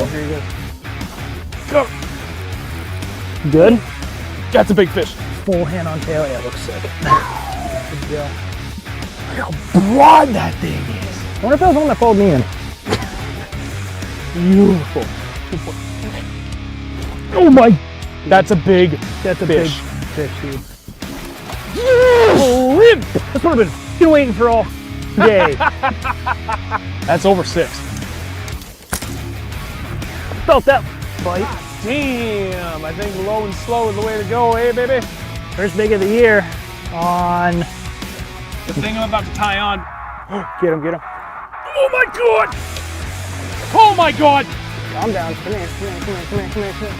Oh, here he goes. Go. Good. That's a big fish. Full hand on tail. Yeah, looks sick. Good deal. Look how broad that thing is. I wonder if that was the one that followed me in. Beautiful. Oh my. That's a big That's a fish. big fish, dude. Shrimp. That's what I've been waiting for all day. That's over 6. Felt that bite. Damn, I think low and slow is the way to go, eh, baby? First big of the year on. The thing I'm about to tie on. Get him, get him. Oh my god! Oh my god! Calm down. Come here, come here, come here, come here, come here, come here.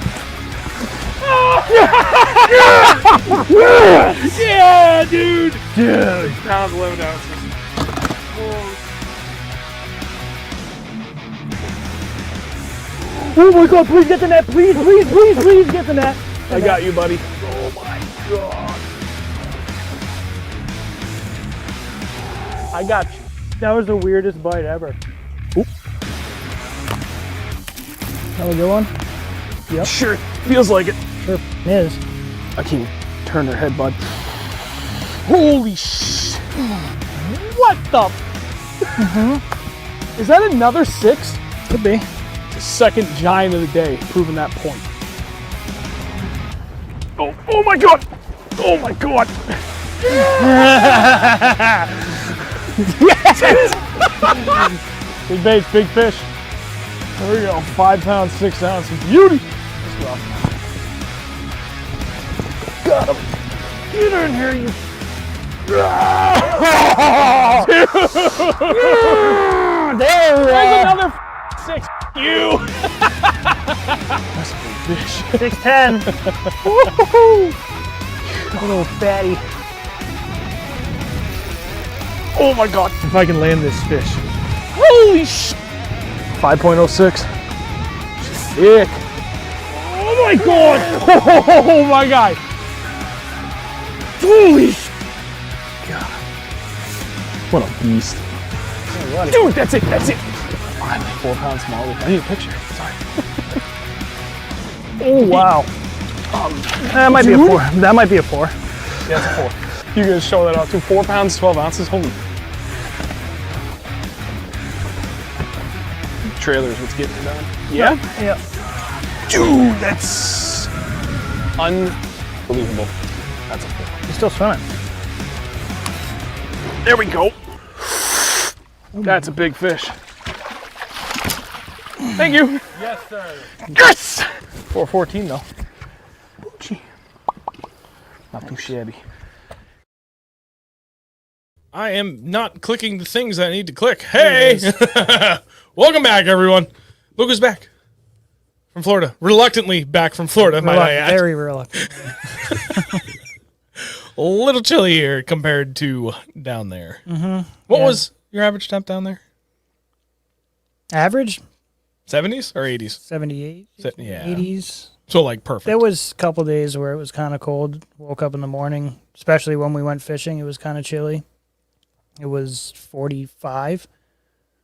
Yeah, dude! Dude. 6 pounds, 11 ounces. Oh my god, please get the net. Please, please, please, please get the net. I got you, buddy. Oh my god. I got you. That was the weirdest bite ever. Oop. That was a good one? Yep. Sure, feels like it. Sure is. I can turn her head, bud. Holy sh! What the? Is that another 6? Could be. The second giant of the day, proving that point. Oh my god! Oh my god! Yes! Big baits, big fish. There we go. 5 pounds, 6 ounces. Beauty! Let's go. Got him. Get in here, you. There's another 6. You. That's a big fish. 6'10". Woo-hoo-hoo. Little fatty. Oh my god. If I can land this fish. Holy sh! 5.06. Sick. Oh my god. Oh my god. Holy sh! God. What a beast. Dude, that's it, that's it. I'm like 4 pounds smaller. I need a picture. Sorry. Oh wow. That might be a 4. That might be a 4. Yeah, it's a 4. You guys show that off too. 4 pounds, 12 ounces. Holy. Trailer's what's getting it done. Yeah? Yeah. Dude, that's unbelievable. That's a 4. He's still swimming. There we go. That's a big fish. Thank you. Yes, sir. Yes! 414 though. Gee. Not too shabby. I am not clicking the things that I need to click. Hey! Welcome back, everyone. Luke is back from Florida. Reluctantly back from Florida, might I add. Very reluctant. A little chilly here compared to down there. What was your average temp down there? Average? 70s or 80s? 78. Yeah. 80s. So like perfect. There was a couple days where it was kind of cold. Woke up in the morning, especially when we went fishing. It was kind of chilly. It was 45.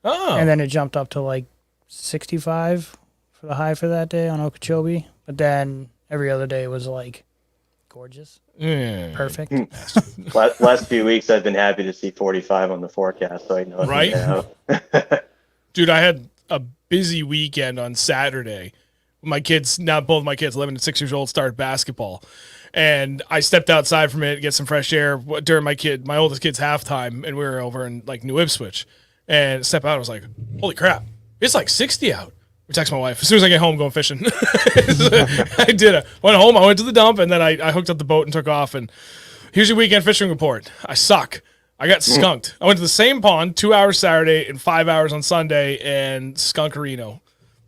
Oh. And then it jumped up to like 65 for the high for that day on Okeechobee. But then every other day was like gorgeous. Yeah. Perfect. Last few weeks, I've been happy to see 45 on the forecast, so I know. Right? Dude, I had a busy weekend on Saturday. My kids, now both my kids, 11 and 6 years old, started basketball. And I stepped outside from it to get some fresh air during my oldest kid's halftime, and we were over in like New Ipswich. And step out, I was like, holy crap, it's like 60 out. I text my wife as soon as I get home going fishing. I did it. Went home, I went to the dump, and then I hooked up the boat and took off. And here's your weekend fishing report. I suck. I got skunked. I went to the same pond 2 hours Saturday and 5 hours on Sunday, and skunkerino.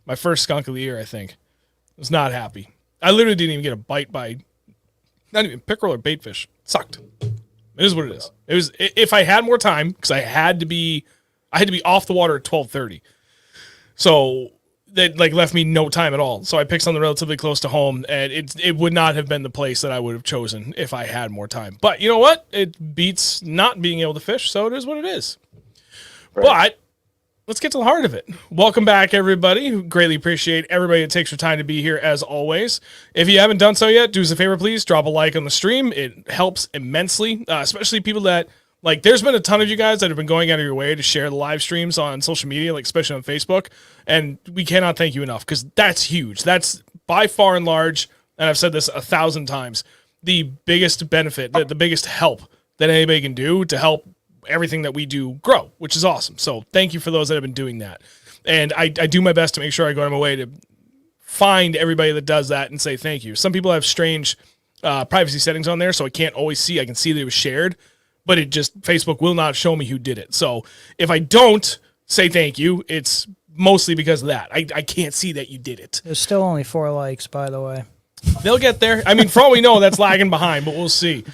My first skunk of the year, I think. I was not happy. I literally didn't even get a bite by not even pickerel or baitfish. It sucked. It is what it is. It was if I had more time, because I had to be off the water at 12:30. So that like left me no time at all. So I picked something relatively close to home, and it would not have been the place that I would have chosen if I had more time. But you know what? It beats not being able to fish, so it is what it is. Right. But let's get to the heart of it. Welcome back, everybody. Greatly appreciate everybody that takes your time to be here, as always. If you haven't done so yet, do us a favor, please. Drop a like on the stream. It helps immensely, especially people that, like, there's been a ton of you guys that have been going out of your way to share the live streams on social media, like especially on Facebook, and we cannot thank you enough, because that's huge. That's by far and large, and I've said this 1,000 times, the biggest benefit, the biggest help that anybody can do to help everything that we do grow, which is awesome. So thank you for those that have been doing that. And I do my best to make sure I go out of my way to find everybody that does that and say thank you. Some people have strange privacy settings on there, so I can't always see. I can see that it was shared, but it just, Facebook will not show me who did it. So if I don't say thank you, it's mostly because of that. I can't see that you did it. There's still only 4 likes, by the way. They'll get there. I mean, for all we know, that's lagging behind, but we'll see.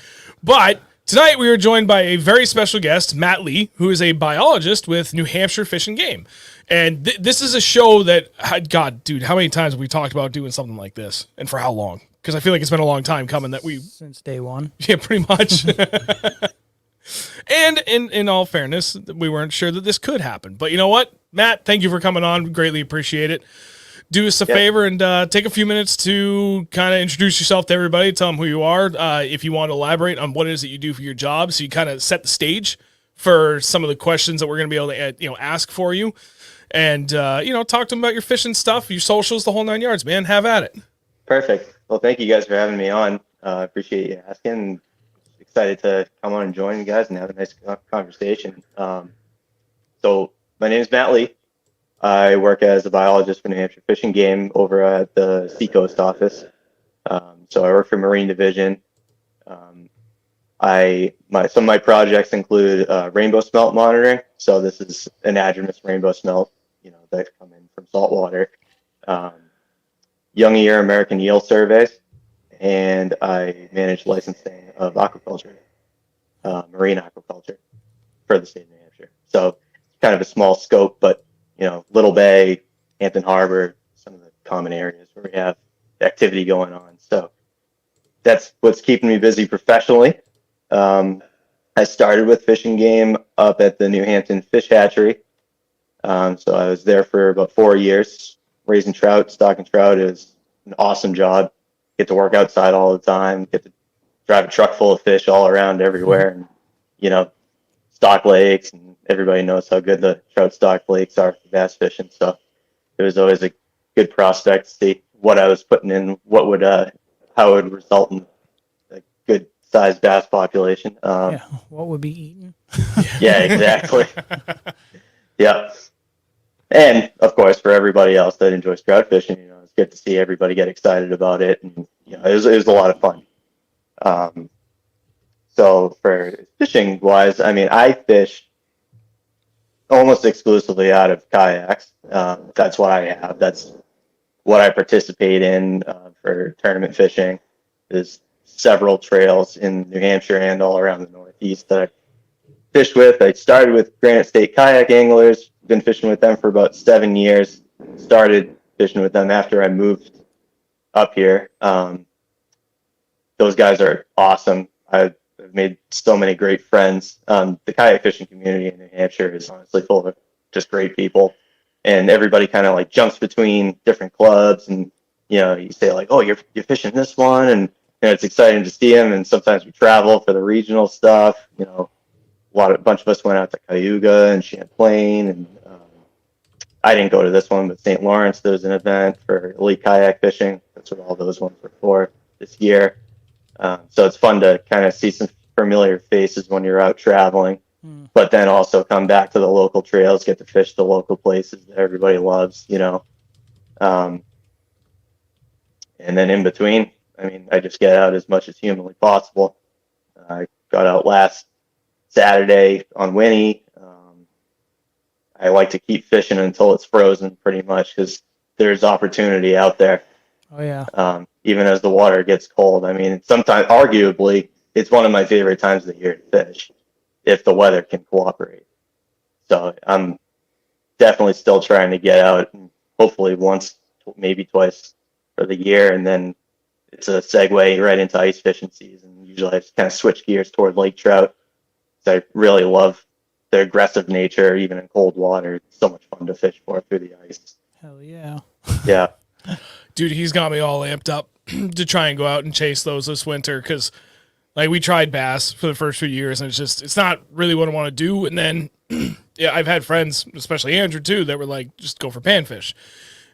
But tonight we are joined by a very special guest, Matt Lee, who is a biologist with New Hampshire Fish and Game. And this is a show that, God, dude, how many times have we talked about doing something like this? And for how long? Because I feel like it's been a long time coming that we... Since day one. Yeah, pretty much. And in all fairness, we weren't sure that this could happen. But you know what? Matt, thank you for coming on. Greatly appreciate it. Do us a favor and take a few minutes to kind of introduce yourself to everybody. Tell them who you are. If you want to elaborate on what it is that you do for your job, so you kind of set the stage for some of the questions that we're going to be able to ask for you, and talk to them about your fishing stuff, your socials, the whole 9 yards. Man, have at it. Perfect. Well, thank you guys for having me on. Appreciate you asking. Excited to come on and join you guys and have a nice conversation. So my name is Matt Lee. I work as a biologist for New Hampshire Fish and Game over at the Seacoast office. So I work for Marine Division. Some of my projects include rainbow smelt monitoring. So this is anadromous rainbow smelt, that come in from saltwater. Young year American eel surveys, and I manage licensing of aquaculture, marine aquaculture for the state of New Hampshire. So it's kind of a small scope, but Little Bay, Hampton Harbor, some of the common areas where we have activity going on. So that's what's keeping me busy professionally. I started with Fish and Game up at the New Hampton Fish Hatchery. So I was there for about 4 years, raising trout, stocking trout. It was an awesome job. Get to work outside all the time, get to drive a truck full of fish all around everywhere, and, stock lakes, and everybody knows how good the trout stock lakes are for bass fishing. So it was always a good prospect to see what I was putting in, how it would result in a good sized bass population. What would be eaten? Yeah, exactly. Yeah. And of course, for everybody else that enjoys trout fishing, it's good to see everybody get excited about it. And, it was a lot of fun. So for fishing wise, I fish almost exclusively out of kayaks. That's what I have. That's what I participate in for tournament fishing. There's several trails in New Hampshire and all around the Northeast that I fish with. I started with Granite State Kayak Anglers. Been fishing with them for about 7 years. Started fishing with them after I moved up here. Those guys are awesome. I've made so many great friends. The kayak fishing community in New Hampshire is honestly full of just great people, and everybody kind of like jumps between different clubs, and you say like, oh, you're fishing this one, and it's exciting to see them. And sometimes we travel for the regional stuff. A bunch of us went out to Cayuga and Champlain, and I didn't go to this one, but St. Lawrence, there's an event for elite kayak fishing. That's what all those ones were for this year. So it's fun to kind of see some familiar faces when you're out traveling, but then also come back to the local trails, get to fish the local places that everybody loves, and then in between, I just get out as much as humanly possible. I got out last Saturday on Winnie. I like to keep fishing until it's frozen pretty much, because there's opportunity out there. Oh yeah. Even as the water gets cold. Sometimes, arguably, it's one of my favorite times of the year to fish, if the weather can cooperate. So I'm definitely still trying to get out, and hopefully once, maybe twice for the year, and then it's a segue right into ice fishing season. Usually I just kind of switch gears toward lake trout, because I really love the aggressive nature, even in cold water. It's so much fun to fish for through the ice. Hell yeah. Yeah. Dude, he's got me all amped up to try and go out and chase those this winter because, like, we tried bass for the first few years, and it's not really what I want to do. And then, yeah, I've had friends, especially Andrew too, that were like, just go for panfish,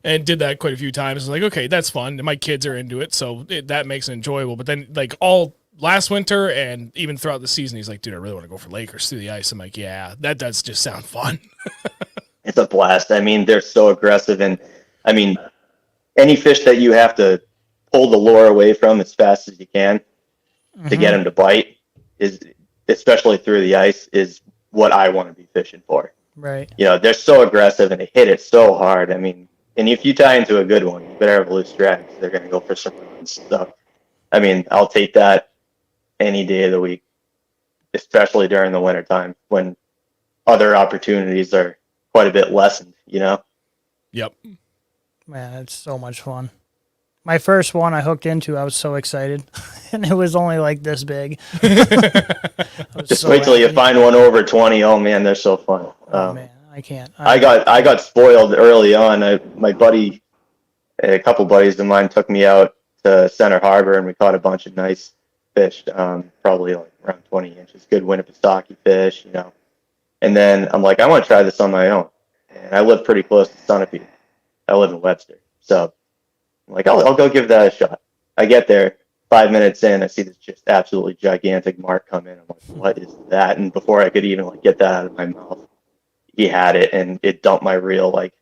and did that quite a few times. Like, okay, that's fun, and my kids are into it, so that makes it enjoyable. But then, like, all last winter and even throughout the season, he's like, dude, I really want to go for Lakers through the ice. I'm like, yeah, that does just sound fun. It's a blast. I mean, they're so aggressive, and I mean, any fish that you have to pull the lure away from as fast as you can to get them to bite is, especially through the ice, is what I want to be fishing for. Right. You know, they're so aggressive and they hit it so hard. I mean, and if you tie into a good one, you better have a loose drag. They're going to go for some stuff. I mean, I'll take that any day of the week, especially during the winter time when other opportunities are quite a bit lessened, you know? Yep. Man, it's so much fun. My first one I hooked into, I was so excited. And it was only like this big. Just wait till you find one over 20. Oh, man, they're so fun. Oh, man, I can't. I got spoiled early on. My buddy, a couple buddies of mine took me out to Center Harbor, and we caught a bunch of nice fish, probably like around 20 inches, good Winnipesaukee fish, you know. And then I'm like, I want to try this on my own. And I live pretty close to Sunapee. I live in Webster. So I'm like, I'll go give that a shot. I get there, 5 minutes in, I see this just absolutely gigantic mark come in. I'm like, what is that? And before I could even like get that out of my mouth, he had it, and it dumped my reel like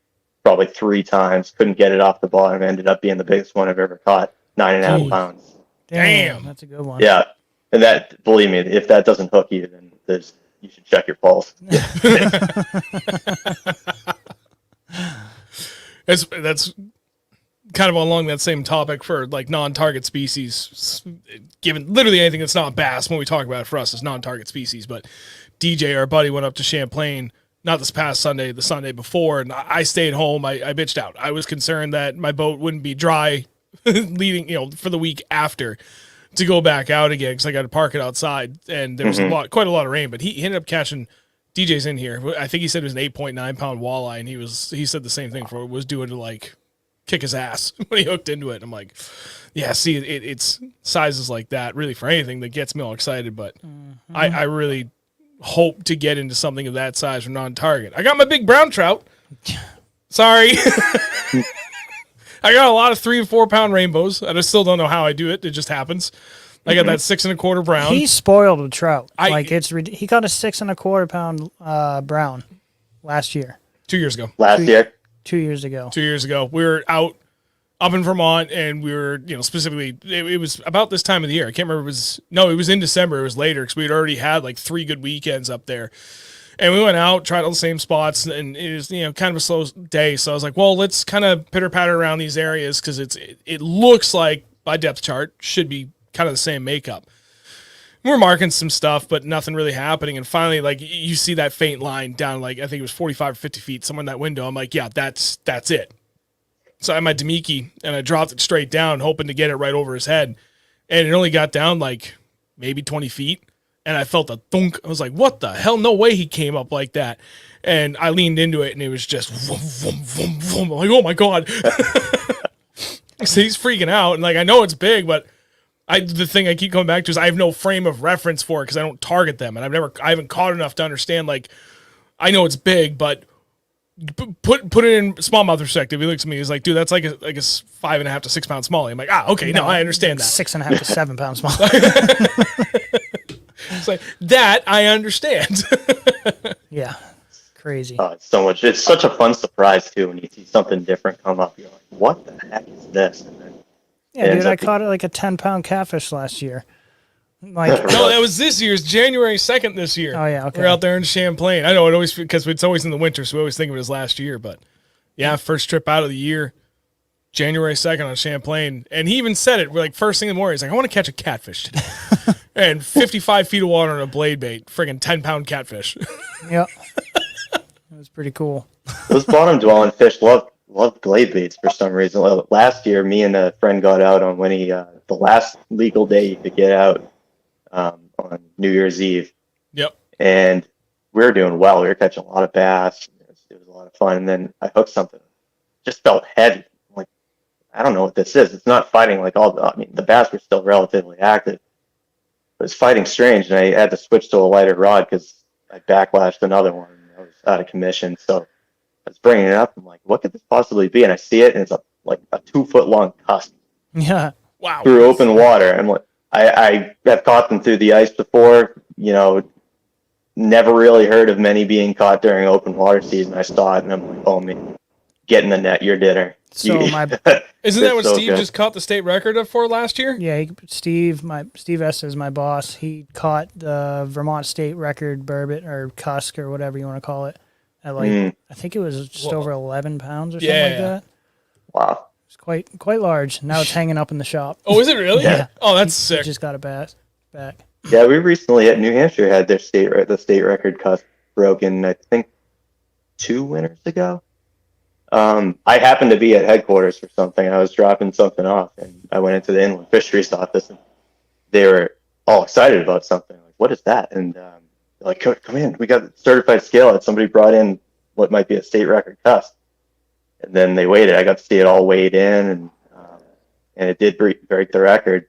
probably 3 times. Couldn't get it off the bottom. Ended up being the biggest one I've ever caught, 9.5 pounds. Damn. That's a good one. Yeah. And that, believe me, if that doesn't hook you, then you should check your pulse. That's kind of along that same topic for like non-target species, given literally anything that's not bass. When we talk about it, for us, is non-target species. But DJ, our buddy, went up to Champlain, not this past Sunday, the Sunday before, and I stayed home. I bitched out. I was concerned that my boat wouldn't be dry leading, for the week after to go back out again, because I got to park it outside, and there was quite a lot of rain. But he ended up catching. DJ's in here. I think he said it was an 8.9 pound walleye, and he said the same thing for it was doing to like kick his ass when he hooked into it. And I'm like, yeah, see, it's sizes like that really for anything that gets me all excited. But I really hope to get into something of that size for non-target. I got my big brown trout. Sorry. I got a lot of 3 and 4 pound rainbows. I still don't know how I do it. It just happens. I got that 6 1/4 brown. He's spoiled with trout. He got a 6 1/4 pound brown last year. 2 years ago. Last year? 2 years ago. 2 years ago. We were out up in Vermont, and we were, specifically, it was about this time of the year. I can't remember. It was in December. It was later, because we had already had like 3 good weekends up there. And we went out, tried all the same spots, and it was, kind of a slow day. So I was like, well, let's kind of pitter-patter around these areas, because it looks like, by depth chart, should be kind of the same makeup. We're marking some stuff, but nothing really happening. And finally, like, you see that faint line down, like, I think it was 45 or 50 feet, somewhere in that window. I'm like, yeah, that's it. So I had my Demiki, and I dropped it straight down, hoping to get it right over his head. And it only got down, like, maybe 20 feet. And I felt a thunk. I was like, what the hell? No way he came up like that. And I leaned into it, and it was just vroom, vroom, vroom, vroom. I'm like, oh, my God. So he's freaking out. And, like, I know it's big, but the thing I keep coming back to is I have no frame of reference for it, because I don't target them. And I haven't caught enough to understand, like, I know it's big, but put it in smallmouth perspective. He looks at me, he's like, dude, that's like a 5.5 to 6 pound smallie. I'm like, okay, no, I understand that. 6.5 to 7 pound small. It's like, that I understand. Yeah. Crazy. It's so much. It's such a fun surprise, too, when you see something different come up. You're like, what the heck is this? And then yeah, dude, I caught it like a 10 pound catfish last year. Like, no, that was this year's January 2nd this year. Oh, yeah, okay. We're out there in Champlain. I know it always, because it's always in the winter, so we always think of it as last year. But yeah, first trip out of the year, January 2nd on Champlain. And he even said it, like, first thing in the morning, he's like, I want to catch a catfish today. And 55 feet of water on a blade bait, friggin' 10 pound catfish. Yep. That was pretty cool. Those bottom dwelling fish love glade baits for some reason. Last year, me and a friend got out on the last legal day you could get out on New Year's Eve. Yep. And we were doing well. We were catching a lot of bass. It was a lot of fun. And then I hooked something. Just felt heavy. I'm like, I don't know what this is. It's not fighting like the bass were still relatively active. But it's fighting strange. And I had to switch to a lighter rod because I backlashed another one. I was out of commission. So I was bringing it up. I'm like, what could this possibly be? And I see it, and it's like a 2-foot long cusk. Yeah. Wow. Through open water. I'm like, I have caught them through the ice before. Never really heard of many being caught during open water season. I saw it, and I'm like, oh man, get in the net, your dinner. So Isn't that what so Steve good. just caught the state record for last year? Yeah, Steve Esther is my boss. He caught the Vermont state record burbot or cusk or whatever you want to call it at I think it was just over 11 pounds or something like that. Wow. It's quite large. Now it's hanging up in the shop. Oh, is it really? Yeah. Oh, that's He sick. just got it back. Yeah, we recently at New Hampshire had the state record cusk broken. I think 2 winters ago. I happened to be at headquarters for something. I was dropping something off, and I went into the inland fisheries office, and they were all excited about something. Like, what is that? And they're like, come in. We got a certified scale that somebody brought in what might be a state record cusk. And then they waited. I got to see it all weighed in, and it did break the record.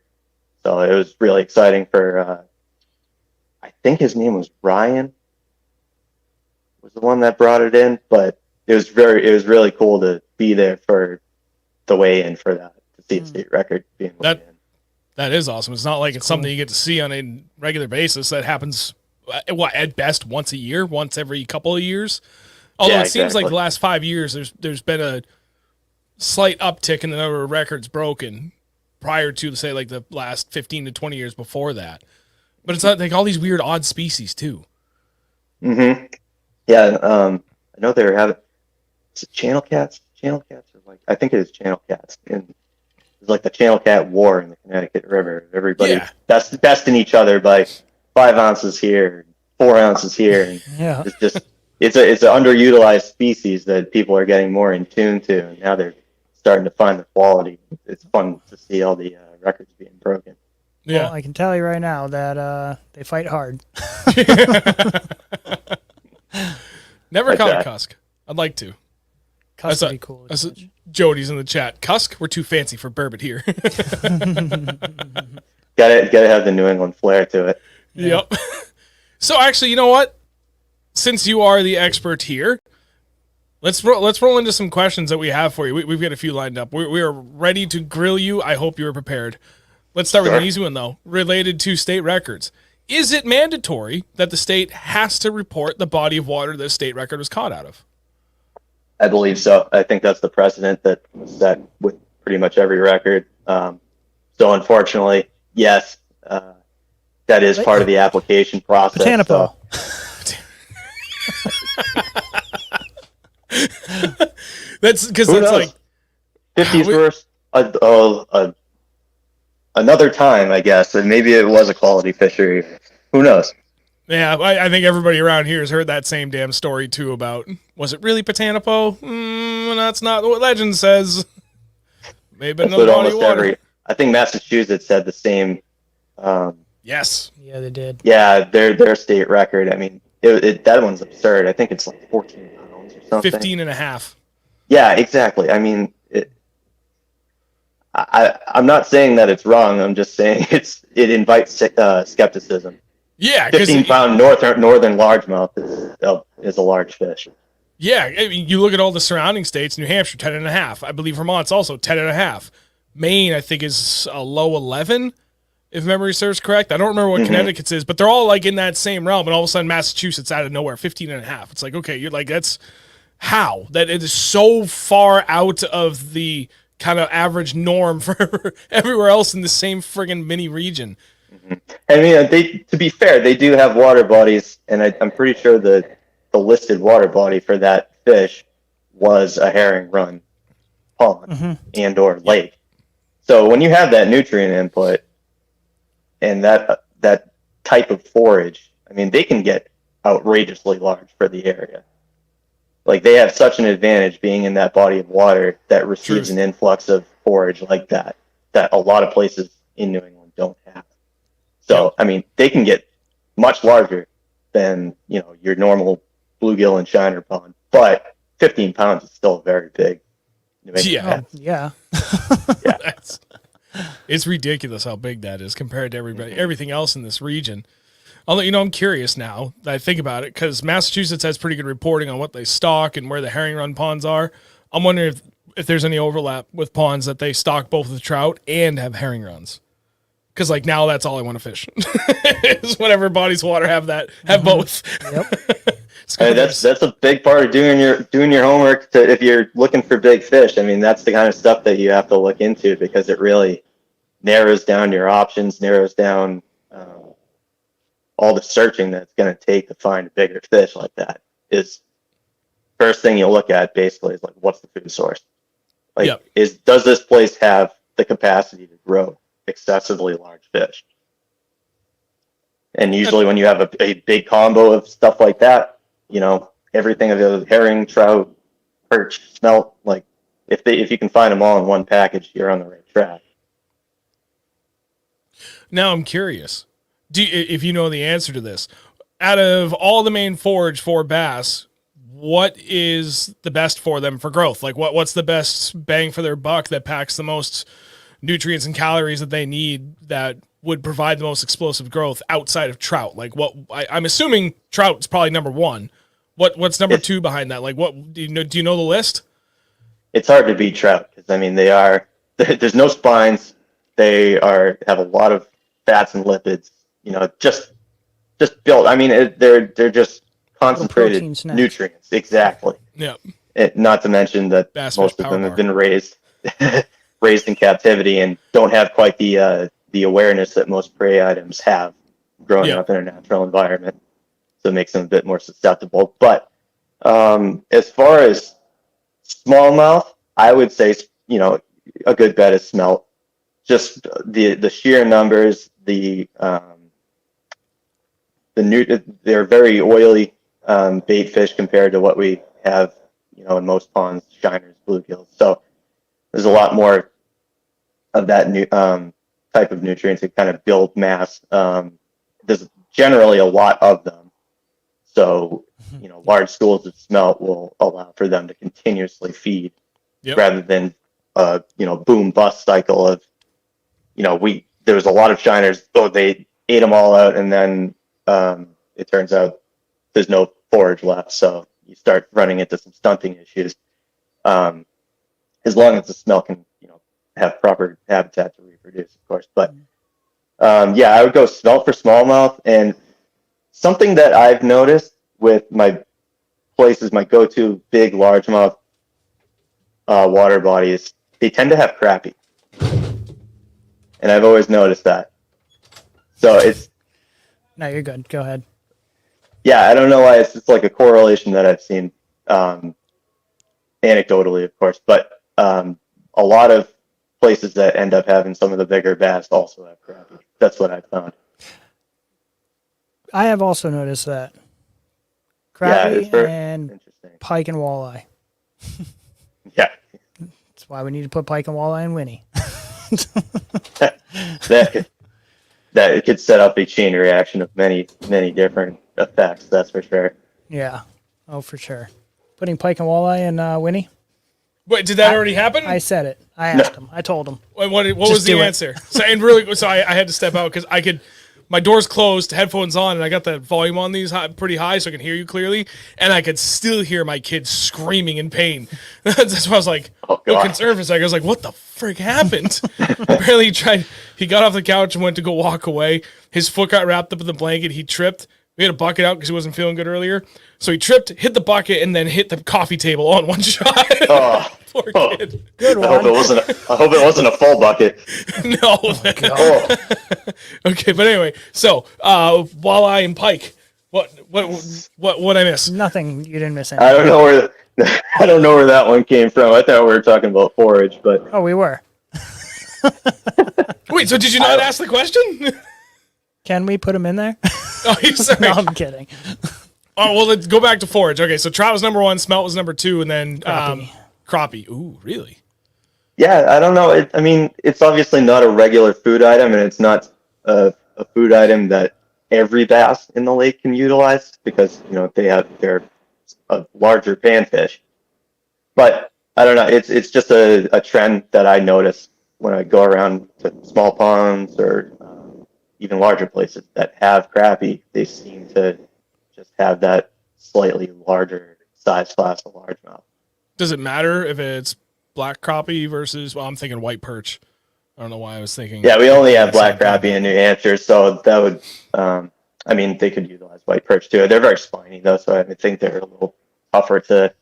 So it was really exciting for, I think his name was Ryan, was the one that brought it in. But it was really cool to be there for the weigh-in for that, to see the state record being weighed in. That is awesome. It's not like it's something you get to see on a regular basis. That happens, at best once a year, once every couple of years. Although it seems like the last 5 years, there's been a slight uptick in the number of records broken prior to, say, like the last 15 to 20 years before that. But it's not like all these weird, odd species too. Mm-hmm. Yeah, I know they were having, is it channel cats? Channel cats are like, I think it is channel cats. And it's like the channel cat war in the Connecticut River. Everybody besting each other by 5 ounces here, 4 ounces here. And Yeah. it's just, it's an underutilized species that people are getting more in tune to, and now they're starting to find the quality. It's fun to see all the records being broken. Yeah. Well, I can tell you right now that they fight hard. Never caught a cusk. I'd like to. Cusk would be cool. Jody's in the chat. Cusk? We're too fancy for burbot here. Gotta have the New England flair to it. Yep. So actually, you know what? Since you are the expert here, let's roll into some questions that we have for you. We've got a few lined up. We are ready to grill you. I hope you're prepared. Let's start with an easy one, though, related to state records. Is it mandatory that the state has to report the body of water the state record was caught out of? I believe so. I think that's the precedent that was set with pretty much every record. So unfortunately, yes, that is part of the application process. Botanical. That's because that's like 50s verse another time, I guess, and maybe it was a quality fishery. Who knows? Yeah, I think everybody around here has heard that same damn story too about, was it really Potanipo? That's not what legend says. Maybe another body of water. I think Massachusetts had the same. Yes. Yeah, they did. Yeah, their state record. I mean, that one's absurd. I think it's like 14 pounds or something. 15 and a half. Yeah, exactly. I mean, I'm not saying that it's wrong. I'm just saying it invites skepticism. Yeah, 15-pound northern largemouth is a large fish. Yeah, I mean, you look at all the surrounding states. New Hampshire, 10 and a half. I believe Vermont's also 10 and a half. Maine, I think, is a low 11, if memory serves correct. I don't remember what Connecticut's is, but they're all like in that same realm. And all of a sudden, Massachusetts out of nowhere, 15 and a half. It's like, okay, you're like, that's how that it is so far out of the kind of average norm for everywhere else in the same friggin' mini region. I mean, to be fair, they do have water bodies, and I'm pretty sure the listed water body for that fish was a herring run pond and or lake. So when you have that nutrient input and that type of forage, I mean, they can get outrageously large for the area. Like, they have such an advantage being in that body of water that receives an influx of forage like that a lot of places in New England don't have. So, I mean, they can get much larger than, your normal bluegill and shiner pond. But 15 pounds is still very big. Yeah. Yeah. Yeah. It's ridiculous how big that is compared to everything else in this region. Although, I'm curious now that I think about it, because Massachusetts has pretty good reporting on what they stock and where the herring run ponds are. I'm wondering if there's any overlap with ponds that they stock both with trout and have herring runs. Because now that's all I want to fish is whatever bodies of water have both. Yep. That's a big part of doing your homework. If you're looking for big fish, that's the kind of stuff that you have to look into, because it really narrows down your options, narrows down all the searching that's going to take to find a bigger fish like that. Is first thing you look at basically is what's the food source? Does this place have the capacity to grow excessively large fish? And usually when you have a big combo of stuff like that, everything of the herring, trout, perch, smelt, if you can find them all in one package, you're on the right track. Now I'm curious, if you know the answer to this, out of all the main forage for bass, what is the best for them for growth? What's the best bang for their buck that packs the most nutrients and calories that they need, that would provide the most explosive growth outside of trout? I'm assuming trout's probably number one. What's number two behind that? Do you know the list? It's hard to beat trout, because there's no spines. They have a lot of fats and lipids, just built. They're just concentrated nutrients. Exactly. Yeah. Not to mention that most of them have been raised in captivity and don't have quite the awareness that most prey items have growing up in a natural environment. So it makes them a bit more susceptible. But as far as smallmouth, I would say, a good bet is smelt. Just the sheer numbers, they're very oily bait fish compared to what we have, in most ponds, shiners, bluegills. So there's a lot more of that type of nutrients that kind of build mass. There's generally a lot of them. So, large schools of smelt will allow for them to continuously feed rather than, boom bust cycle of, there was a lot of shiners, they ate them all out, and then it turns out there's no forage left. So you start running into some stunting issues. As long as the smelt can, have proper habitat to reproduce, of course. But I would go smelt for smallmouth. And something that I've noticed with my places, my go-to big largemouth water bodies, they tend to have crappie. And I've always noticed that. So it's... No, you're good. Go ahead. Yeah, I don't know why. It's just a correlation that I've seen, anecdotally, of course. But a lot of places that end up having some of the bigger bass also have crappie. That's what I found. I have also noticed that. Crappie and pike and walleye. Yeah. That's why we need to put pike and walleye in Winnie. that it could set up a chain reaction of many different effects. That's for sure. Yeah. Oh, for sure. Putting pike and walleye in Winnie. Wait, did that already happen? I said it. I asked him. I told him. What was the answer? So I had to step out because my door's closed, headphones on, and I got the volume on these pretty high so I can hear you clearly, and I could still hear my kids screaming in pain. That's why I was like, concerned for a second. I was like, what the frick happened? Apparently he got off the couch and went to go walk away. His foot got wrapped up in the blanket. He tripped. We had a bucket out because he wasn't feeling good earlier. So he tripped, hit the bucket, and then hit the coffee table all in one shot. Poor kid. Good one. I hope it wasn't a full bucket. No. Okay, but anyway, so walleye and pike. What I miss? Nothing. You didn't miss anything. I don't know where that one came from. I thought we were talking about forage, but Oh, we were. Wait, so did you not ask the question? Can we put him in there? Oh, you're sorry. No, I'm kidding. Oh, well, let's go back to forage. Okay, so trout was number one, smelt was number two, and then Crappie. Crappie. Ooh, really? yeah, I don't know. It's obviously not a regular food item, and it's not a food item that every bass in the lake can utilize because, they're a larger panfish. But I don't know, it's just a trend that I notice when I go around to small ponds or even larger places that have crappie. They seem to just have that slightly larger size class of largemouth. Does it matter if it's black crappie versus? Well, I'm thinking white perch. I don't know why I was thinking. Yeah, we only have black crappie in New Hampshire, so that would. I mean, they could utilize white perch too. They're very spiny though, so I think they're a little tougher to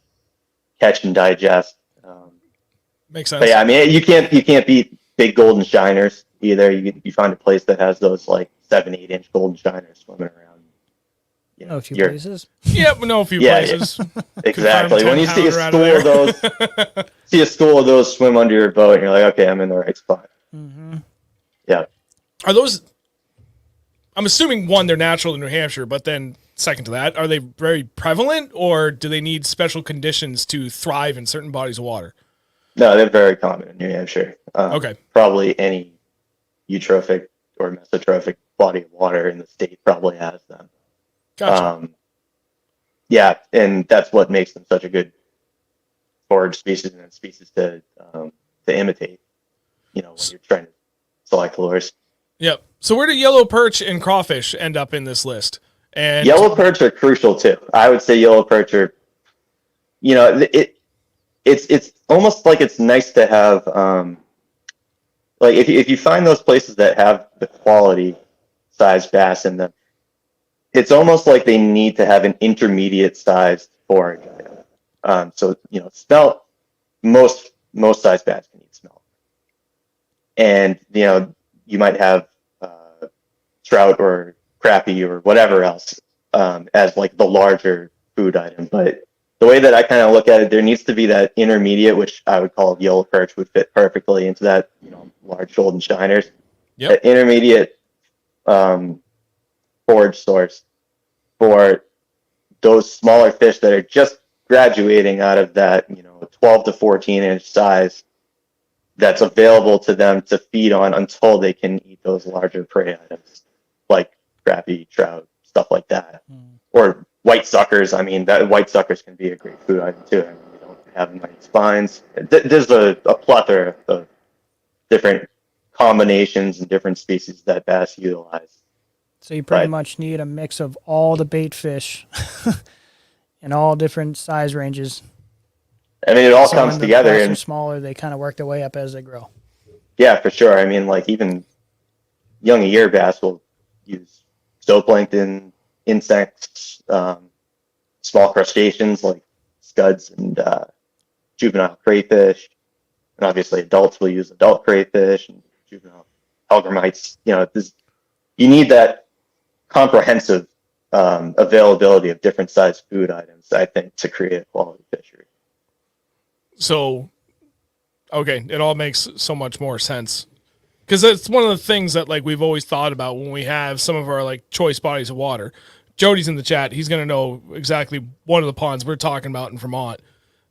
catch and digest. Makes sense. But yeah, I mean, you can't beat big golden shiners either. You find a place that has those like 7-8 inch golden shiners swimming around. A few places. Yeah, but no, a few places. Exactly. When you see a school of those swim under your boat, and you're like, okay, I'm in the right spot. Mm-hmm. Yeah. Are those? I'm assuming one, they're natural in New Hampshire, but then second to that, are they very prevalent, or do they need special conditions to thrive in certain bodies of water? No, they're very common in New Hampshire. Okay. Probably any eutrophic or mesotrophic body of water in the state probably has them. Gotcha. Yeah, and that's what makes them such a good forage species and species to imitate. When you're trying to select lures. Yep. So where do yellow perch and crawfish end up in this list? And yellow perch are crucial too. I would say yellow perch are. It's almost like it's nice to have. Like if you find those places that have the quality size bass in them, it's almost like they need to have an intermediate sized forage item. So smelt, most size bass can eat smelt, and you might have trout or crappie or whatever else as like the larger food item. But the way that I kind of look at it, there needs to be that intermediate, which I would call yellow perch, would fit perfectly into that large golden shiners. Yep. That intermediate forage source for those smaller fish that are just graduating out of that 12 to 14 inch size that's available to them to feed on until they can eat those larger prey items like crappie, trout, stuff like that. Or white suckers. I mean, that white suckers can be a great food item too. I mean, they don't have many spines. There's a plethora of different combinations and different species that bass utilize. So you pretty much need a mix of all the bait fish in all different size ranges. I mean, it all comes together. And smaller, they kind of work their way up as they grow. Yeah, for sure. I mean, like even young year bass will use zooplankton, insects, small crustaceans like scuds and juvenile crayfish, and obviously adults will use adult crayfish and juvenile hellgrammites. You need that comprehensive availability of different size food items, I think, to create a quality fishery. So, okay, it all makes so much more sense. Because it's one of the things that we've always thought about when we have some of our choice bodies of water. Jody's in the chat. He's going to know exactly one of the ponds we're talking about in Vermont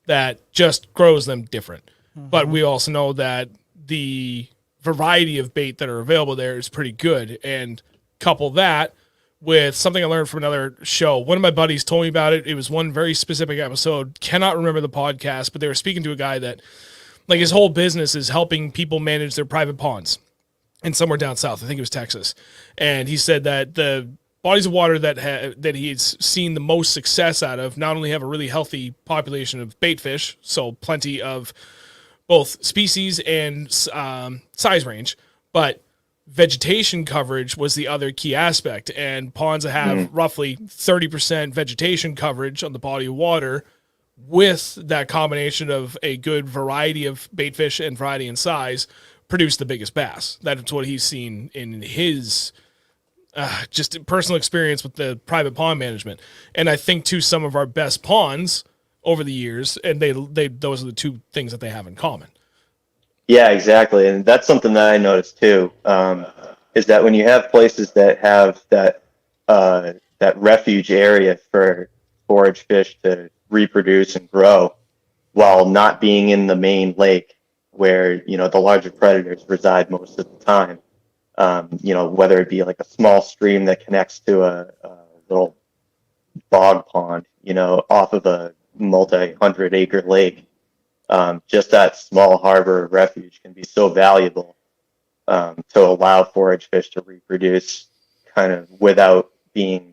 that just grows them different. Mm-hmm. But we also know that the variety of bait that are available there is pretty good. And couple that with something I learned from another show. One of my buddies told me about it. It was one very specific episode. Cannot remember the podcast, but they were speaking to a guy that his whole business is helping people manage their private ponds. And somewhere down south, I think it was Texas. And he said that the bodies of water that he's seen the most success out of not only have a really healthy population of bait fish, so plenty of both species and size range, but vegetation coverage was the other key aspect. And ponds that have roughly 30% vegetation coverage on the body of water with that combination of a good variety of bait fish and variety in size produce the biggest bass. That's what he's seen in his just personal experience with the private pond management. And I think too, some of our best ponds over the years, and those are the two things that they have in common. Yeah, exactly. And that's something that I noticed too, is that when you have places that have that refuge area for forage fish to reproduce and grow while not being in the main lake where, the larger predators reside most of the time, Whether it be like a small stream that connects to a little bog pond, off of a multi-hundred-acre lake. Just that small harbor of refuge can be so valuable to allow forage fish to reproduce kind of without being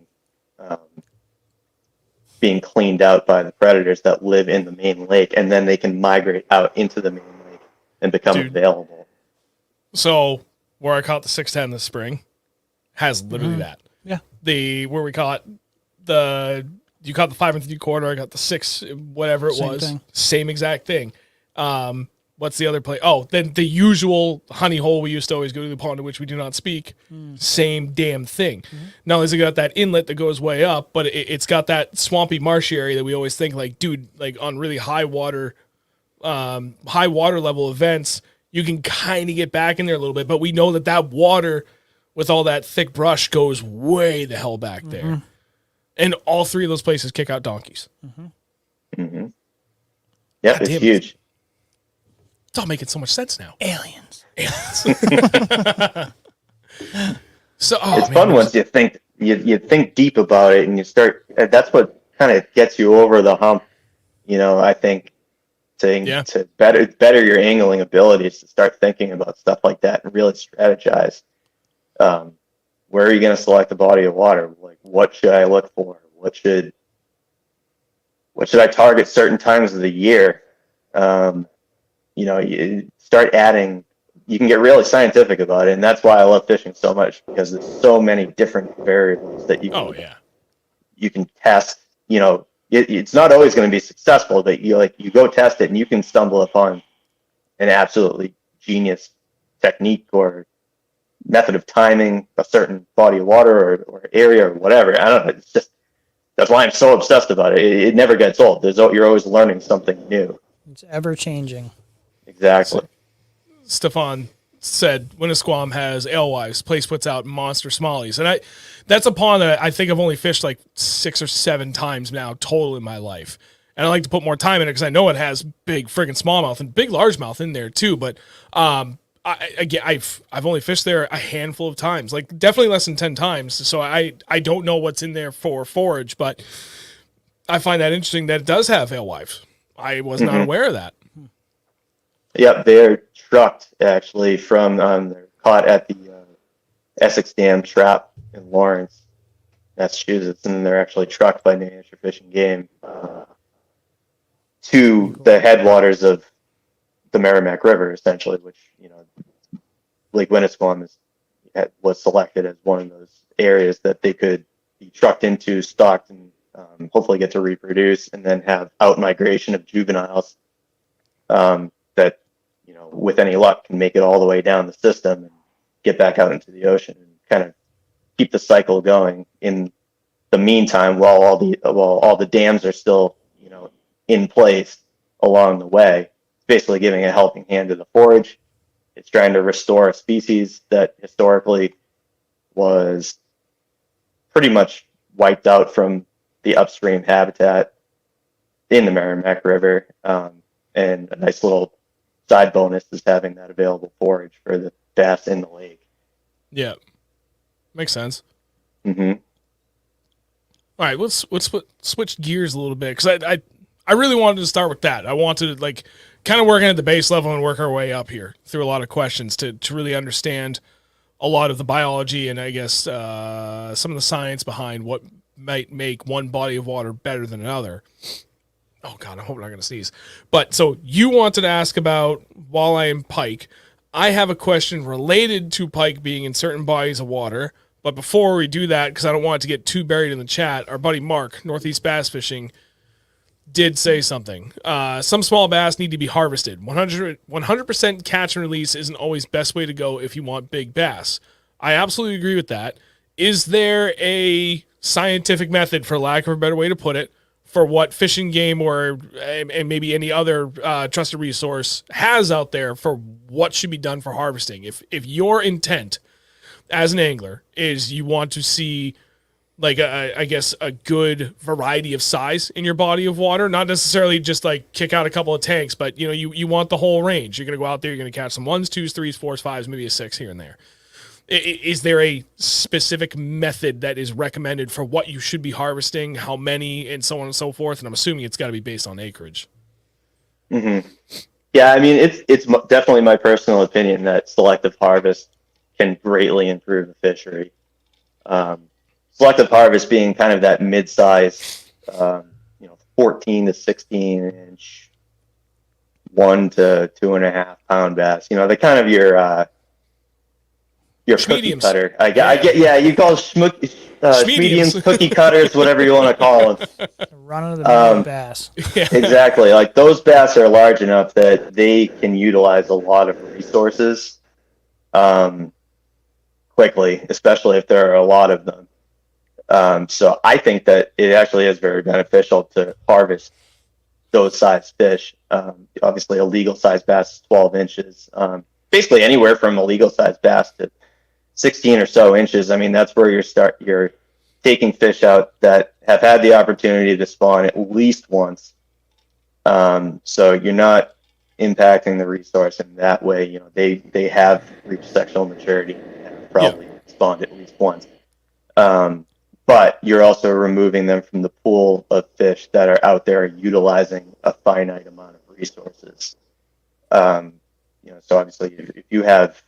cleaned out by the predators that live in the main lake, and then they can migrate out into the main lake and become available. So where I caught the 610 this spring has literally that. Yeah. Where we caught you caught the 5 3/4, I got the 6, whatever it was. Thing. Same exact thing. What's the other play? Oh, then the usual honey hole we used to always go to, the pond to which we do not speak. Same damn thing. Not only has it got that inlet that goes way up, but it's got that swampy marshy area that we always think like, dude, like on really high water level events, you can kind of get back in there a little bit, but we know that water with all that thick brush goes way the hell back there. And all 3 of those places kick out donkeys. Yep, God it's damn it. huge. It's all making so much sense now. Aliens. So It's fun once you think deep about it, and you start. That's what kind of gets you over the hump. I think to better your angling abilities, to start thinking about stuff like that and really strategize. Where are you going to select a body of water? Like, what should I look for? What should I target certain times of the year? You start adding. You can get really scientific about it, and that's why I love fishing so much, because there's so many different variables that you can test. It's not always going to be successful, but you go test it, and you can stumble upon an absolutely genius technique or method of timing a certain body of water or area or whatever. I don't know. It's just, that's why I'm so obsessed about it. It never gets old. You're always learning something new. It's ever changing. Exactly. Stefan said Winnisquam has alewives, place puts out monster smallies. And that's a pond that I think I've only fished like 6 or 7 times now total in my life. And I like to put more time in it because I know it has big friggin' smallmouth and big largemouth in there too. But I've only fished there a handful of times, like definitely less than 10 times. So I don't know what's in there for forage, but I find that interesting that it does have alewives. I was not aware of that. Yep, they're trucked actually from they're caught at the Essex Dam trap in Lawrence, Massachusetts, and they're actually trucked by New Hampshire Fish and Game to the headwaters of the Merrimack River, essentially, which Lake Winnisquam was selected as one of those areas that they could be trucked into, stocked, and hopefully get to reproduce, and then have out migration of juveniles that with any luck can make it all the way down the system and get back out into the ocean and kind of keep the cycle going in the meantime while all the dams are still in place along the way. Basically giving a helping hand to the forage. It's trying to restore a species that historically was pretty much wiped out from the upstream habitat in the Merrimack River. And a nice little side bonus is having that available forage for the bass in the lake. Yeah. Makes sense. Mm-hmm. All right, let's switch gears a little bit, because I really wanted to start with that. I wanted to kind of working at the base level and work our way up here through a lot of questions to really understand a lot of the biology and I guess some of the science behind what might make one body of water better than another. Oh God, I hope I'm not going to sneeze. But so you wanted to ask about walleye and pike. I have a question related to pike being in certain bodies of water. But before we do that, because I don't want it to get too buried in the chat, our buddy Mark, Northeast Bass Fishing, did say something. Some small bass need to be harvested. 100% catch and release isn't always best way to go if you want big bass. I absolutely agree with that. Is there a scientific method, for lack of a better way to put it, for what Fishing Game or and maybe any other trusted resource has out there for what should be done for harvesting? If your intent as an angler is you want to see I guess a good variety of size in your body of water, not necessarily just kick out a couple of tanks, but you want the whole range. You're going to go out there, you're going to catch some 1s, 2s, 3s, 4s, 5s, maybe a 6 here and there. Is there a specific method that is recommended for what you should be harvesting, how many, and so on and so forth? And I'm assuming it's got to be based on acreage. Mm-hmm. Yeah, I mean, it's definitely my personal opinion that selective harvest can greatly improve the fishery. Selective harvest being kind of that mid-size, 14 to 16 inch, 1 to 2.5 pound bass. They're kind of your cookie cutter. I get, yeah, you call mediums, cookie cutters, whatever you want to call them. Run of the mill bass. Exactly. Like those bass are large enough that they can utilize a lot of resources quickly, especially if there are a lot of them. So I think that it actually is very beneficial to harvest those size fish. Obviously, a legal size bass is 12 inches. Basically, anywhere from a legal size bass to 16 or so inches. I mean, that's where you're taking fish out that have had the opportunity to spawn at least once. So you're not impacting the resource in that way. They have reached sexual maturity and have probably spawned at least once. But you're also removing them from the pool of fish that are out there utilizing a finite amount of resources. So obviously, if you have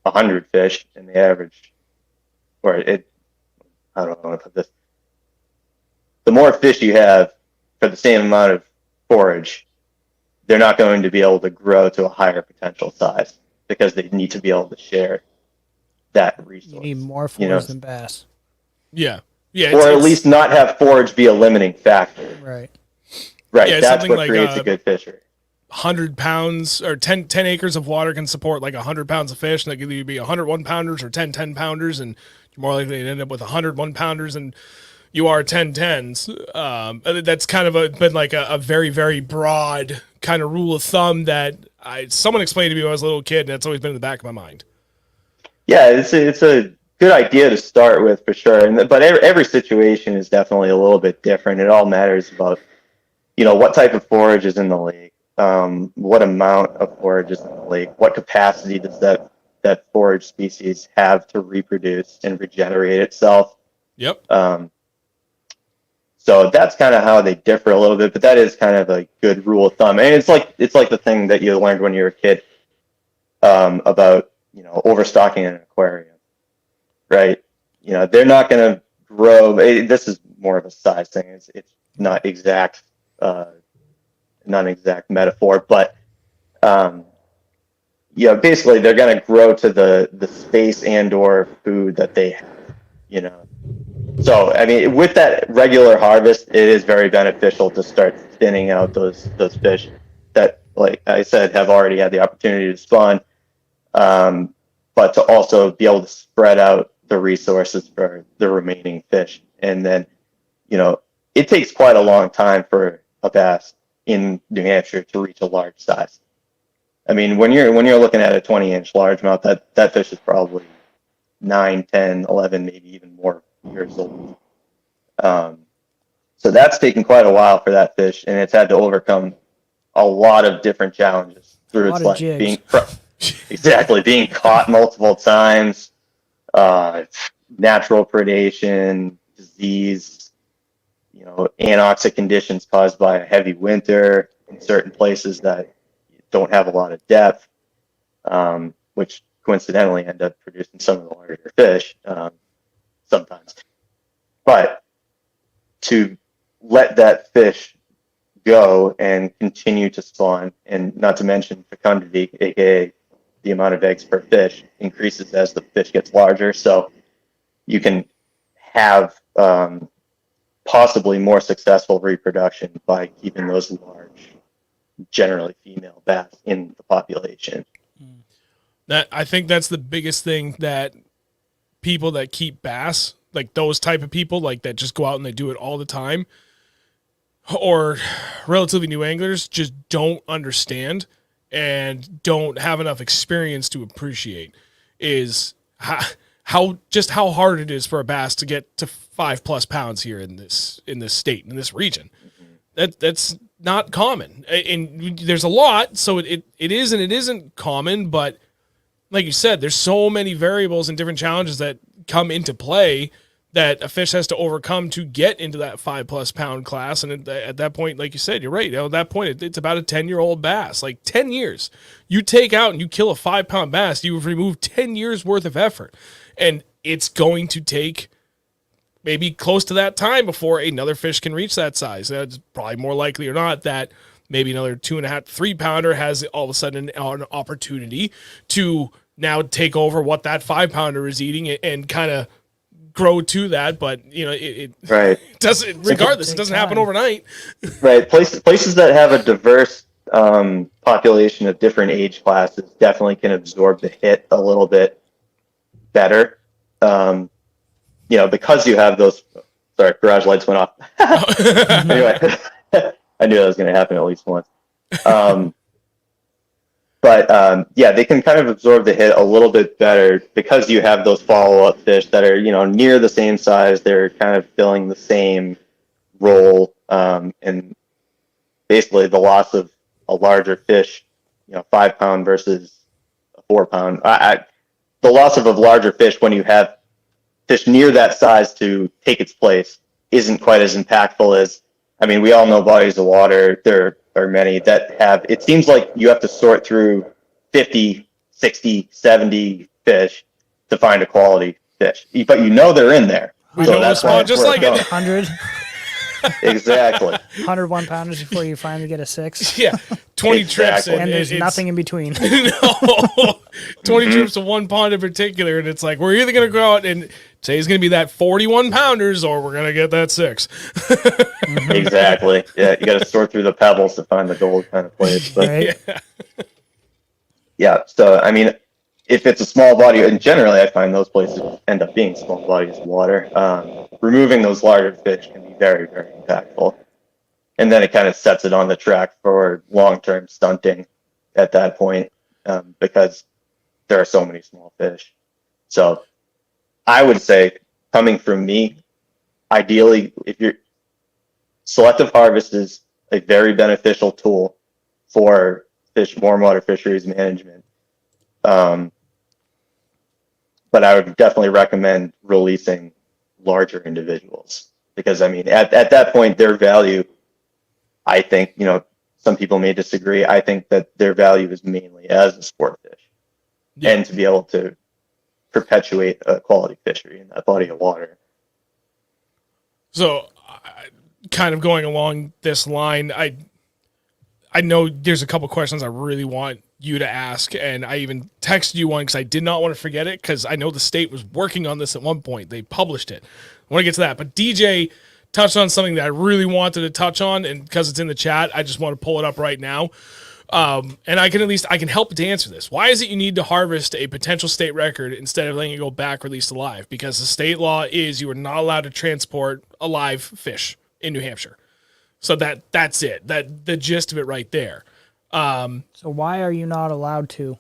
100 fish and the average, I don't know if this, the more fish you have for the same amount of forage, they're not going to be able to grow to a higher potential size because they need to be able to share that resource. You need more forage than bass. Yeah. Or at least not have forage be a limiting factor. Right. Yeah, that's what creates a good fishery. 100 pounds or 10 acres of water can support like 100 pounds of fish. And that could either be 100 1-pounders or 10 pounders. And you're more likely to end up with 100 1-pounders and you are 10 10s. That's kind of been like a very, very broad kind of rule of thumb that someone explained to me when I was a little kid, and that's always been in the back of my mind. Yeah, it's a good idea to start with for sure. But every situation is definitely a little bit different. It all matters about, what type of forage is in the lake, what amount of forage is in the lake, what capacity does that forage species have to reproduce and regenerate itself. Yep. So that's kind of how they differ a little bit, but that is kind of a good rule of thumb. And it's like the thing that you learned when you were a kid about overstocking an aquarium, right? They're not going to grow. This is more of a size thing. It's not exact, not an exact metaphor, but basically they're going to grow to the space and or food that they have, So, I mean, with that regular harvest, it is very beneficial to start thinning out those fish that, like I said, have already had the opportunity to spawn, but to also be able to spread out the resources for the remaining fish. And then, it takes quite a long time for a bass in New Hampshire to reach a large size. I mean, when you're looking at a 20-inch largemouth, that fish is probably 9, 10, 11, maybe even more years old. So that's taken quite a while for that fish, and it's had to overcome a lot of different challenges through its life. Being caught multiple times, natural predation, disease, anoxic conditions caused by a heavy winter in certain places that don't have a lot of depth, which coincidentally end up producing some of the larger fish sometimes. But to let that fish go and continue to spawn, and not to mention fecundity, aka the amount of eggs per fish, increases as the fish gets larger. So you can have possibly more successful reproduction by keeping those large, generally female bass in the population. I think that's the biggest thing that people that keep bass, like those type of people, like that just go out and they do it all the time, or relatively new anglers, just don't understand and don't have enough experience to appreciate, is how hard it is for a bass to get to 5+ pounds here in this state, in this region. That's not common, and there's a lot, so it is and it isn't common, but like you said, there's so many variables and different challenges that come into play that a fish has to overcome to get into that 5+ pound class. And at that point, like you said, you're right. You know, at that point, it's about a 10-year-old bass. Like 10 years, you take out and you kill a 5-pound bass, you've removed 10 years worth of effort, and it's going to take maybe close to that time before another fish can reach that size. That's probably more likely or not that maybe another 2.5, 3-pounder has all of a sudden an opportunity to now take over what that 5-pounder is eating and kind of grow to that. But you know, it doesn't. Regardless, it doesn't happen overnight. Right. Places that have a diverse population of different age classes definitely can absorb the hit a little bit better. You know, because you have those. Sorry, garage lights went off. Anyway, I knew that was going to happen at least once. But yeah, they can kind of absorb the hit a little bit better because you have those follow-up fish that are, you know, near the same size. They're kind of filling the same role, and basically the loss of a larger fish, you know, 5-pound versus a 4-pound. The loss of a larger fish when you have fish near that size to take its place isn't quite as impactful as, I mean, we all know bodies of water. There are many that have, it seems like you have to sort through 50, 60, 70 fish to find a quality fish, but you know they're in there. So that's why just like it. 100. Exactly. 101 pounders before you finally get a 6. Yeah, 20 trips and there's nothing in between. No, 20 trips to 1 pond in particular, and it's like we're either gonna go out and say it's gonna be that 41 pounders, or we're gonna get that 6. Exactly. Yeah, you got to sort through the pebbles to find the gold kind of place. But Right? yeah, so I mean, if it's a small body, and generally I find those places end up being small bodies of water, removing those larger fish can be very, very impactful. And then it kind of sets it on the track for long-term stunting at that point, because there are so many small fish. So I would say, coming from me, ideally, if you're selective harvest is a very beneficial tool for warm water fisheries management. But I would definitely recommend releasing larger individuals because, I mean, at that point, their value, I think, you know, some people may disagree. I think that their value is mainly as a sport fish, and to be able to perpetuate a quality fishery in that body of water. So, kind of going along this line, I know there's a couple questions I really want you to ask, and I even texted you one because I did not want to forget it because I know the state was working on this at one point. They published it. I want to get to that, but DJ touched on something that I really wanted to touch on, and because it's in the chat, I just want to pull it up right now. And I can help to answer this. Why is it you need to harvest a potential state record instead of letting it go back released alive? Because the state law is you are not allowed to transport a live fish in New Hampshire. So that's it. The gist of it right there. So why are you not allowed to?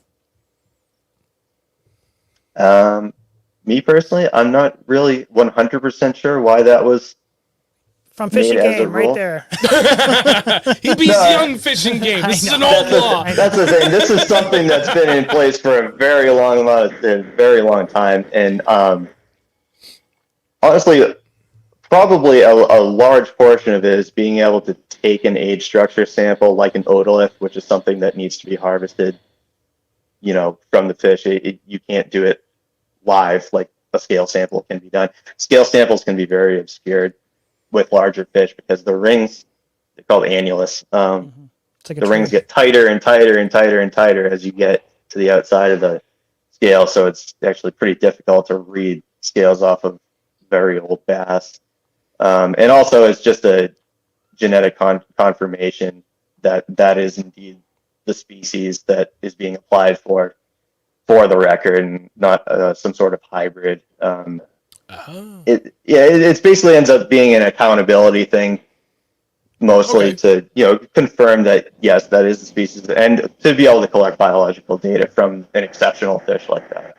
Me personally, I'm not really 100% sure why that was. From Fishing Game, right there. He beats young Fishing Game. This is an old law. That's the thing. This is something that's been in place for a very long time, and honestly, probably a large portion of it is being able to take an age structure sample, like an otolith, which is something that needs to be harvested, you know, from the fish. You can't do it live like a scale sample can be done. Scale samples can be very obscured with larger fish because the rings, they're called annulus. The rings get tighter and tighter and tighter and tighter as you get to the outside of the scale. So it's actually pretty difficult to read scales off of very old bass. And also it's just a genetic confirmation that is indeed the species that is being applied for the record and not some sort of hybrid. It basically ends up being an accountability thing, mostly to, you know, confirm that yes, that is the species, and to be able to collect biological data from an exceptional fish like that.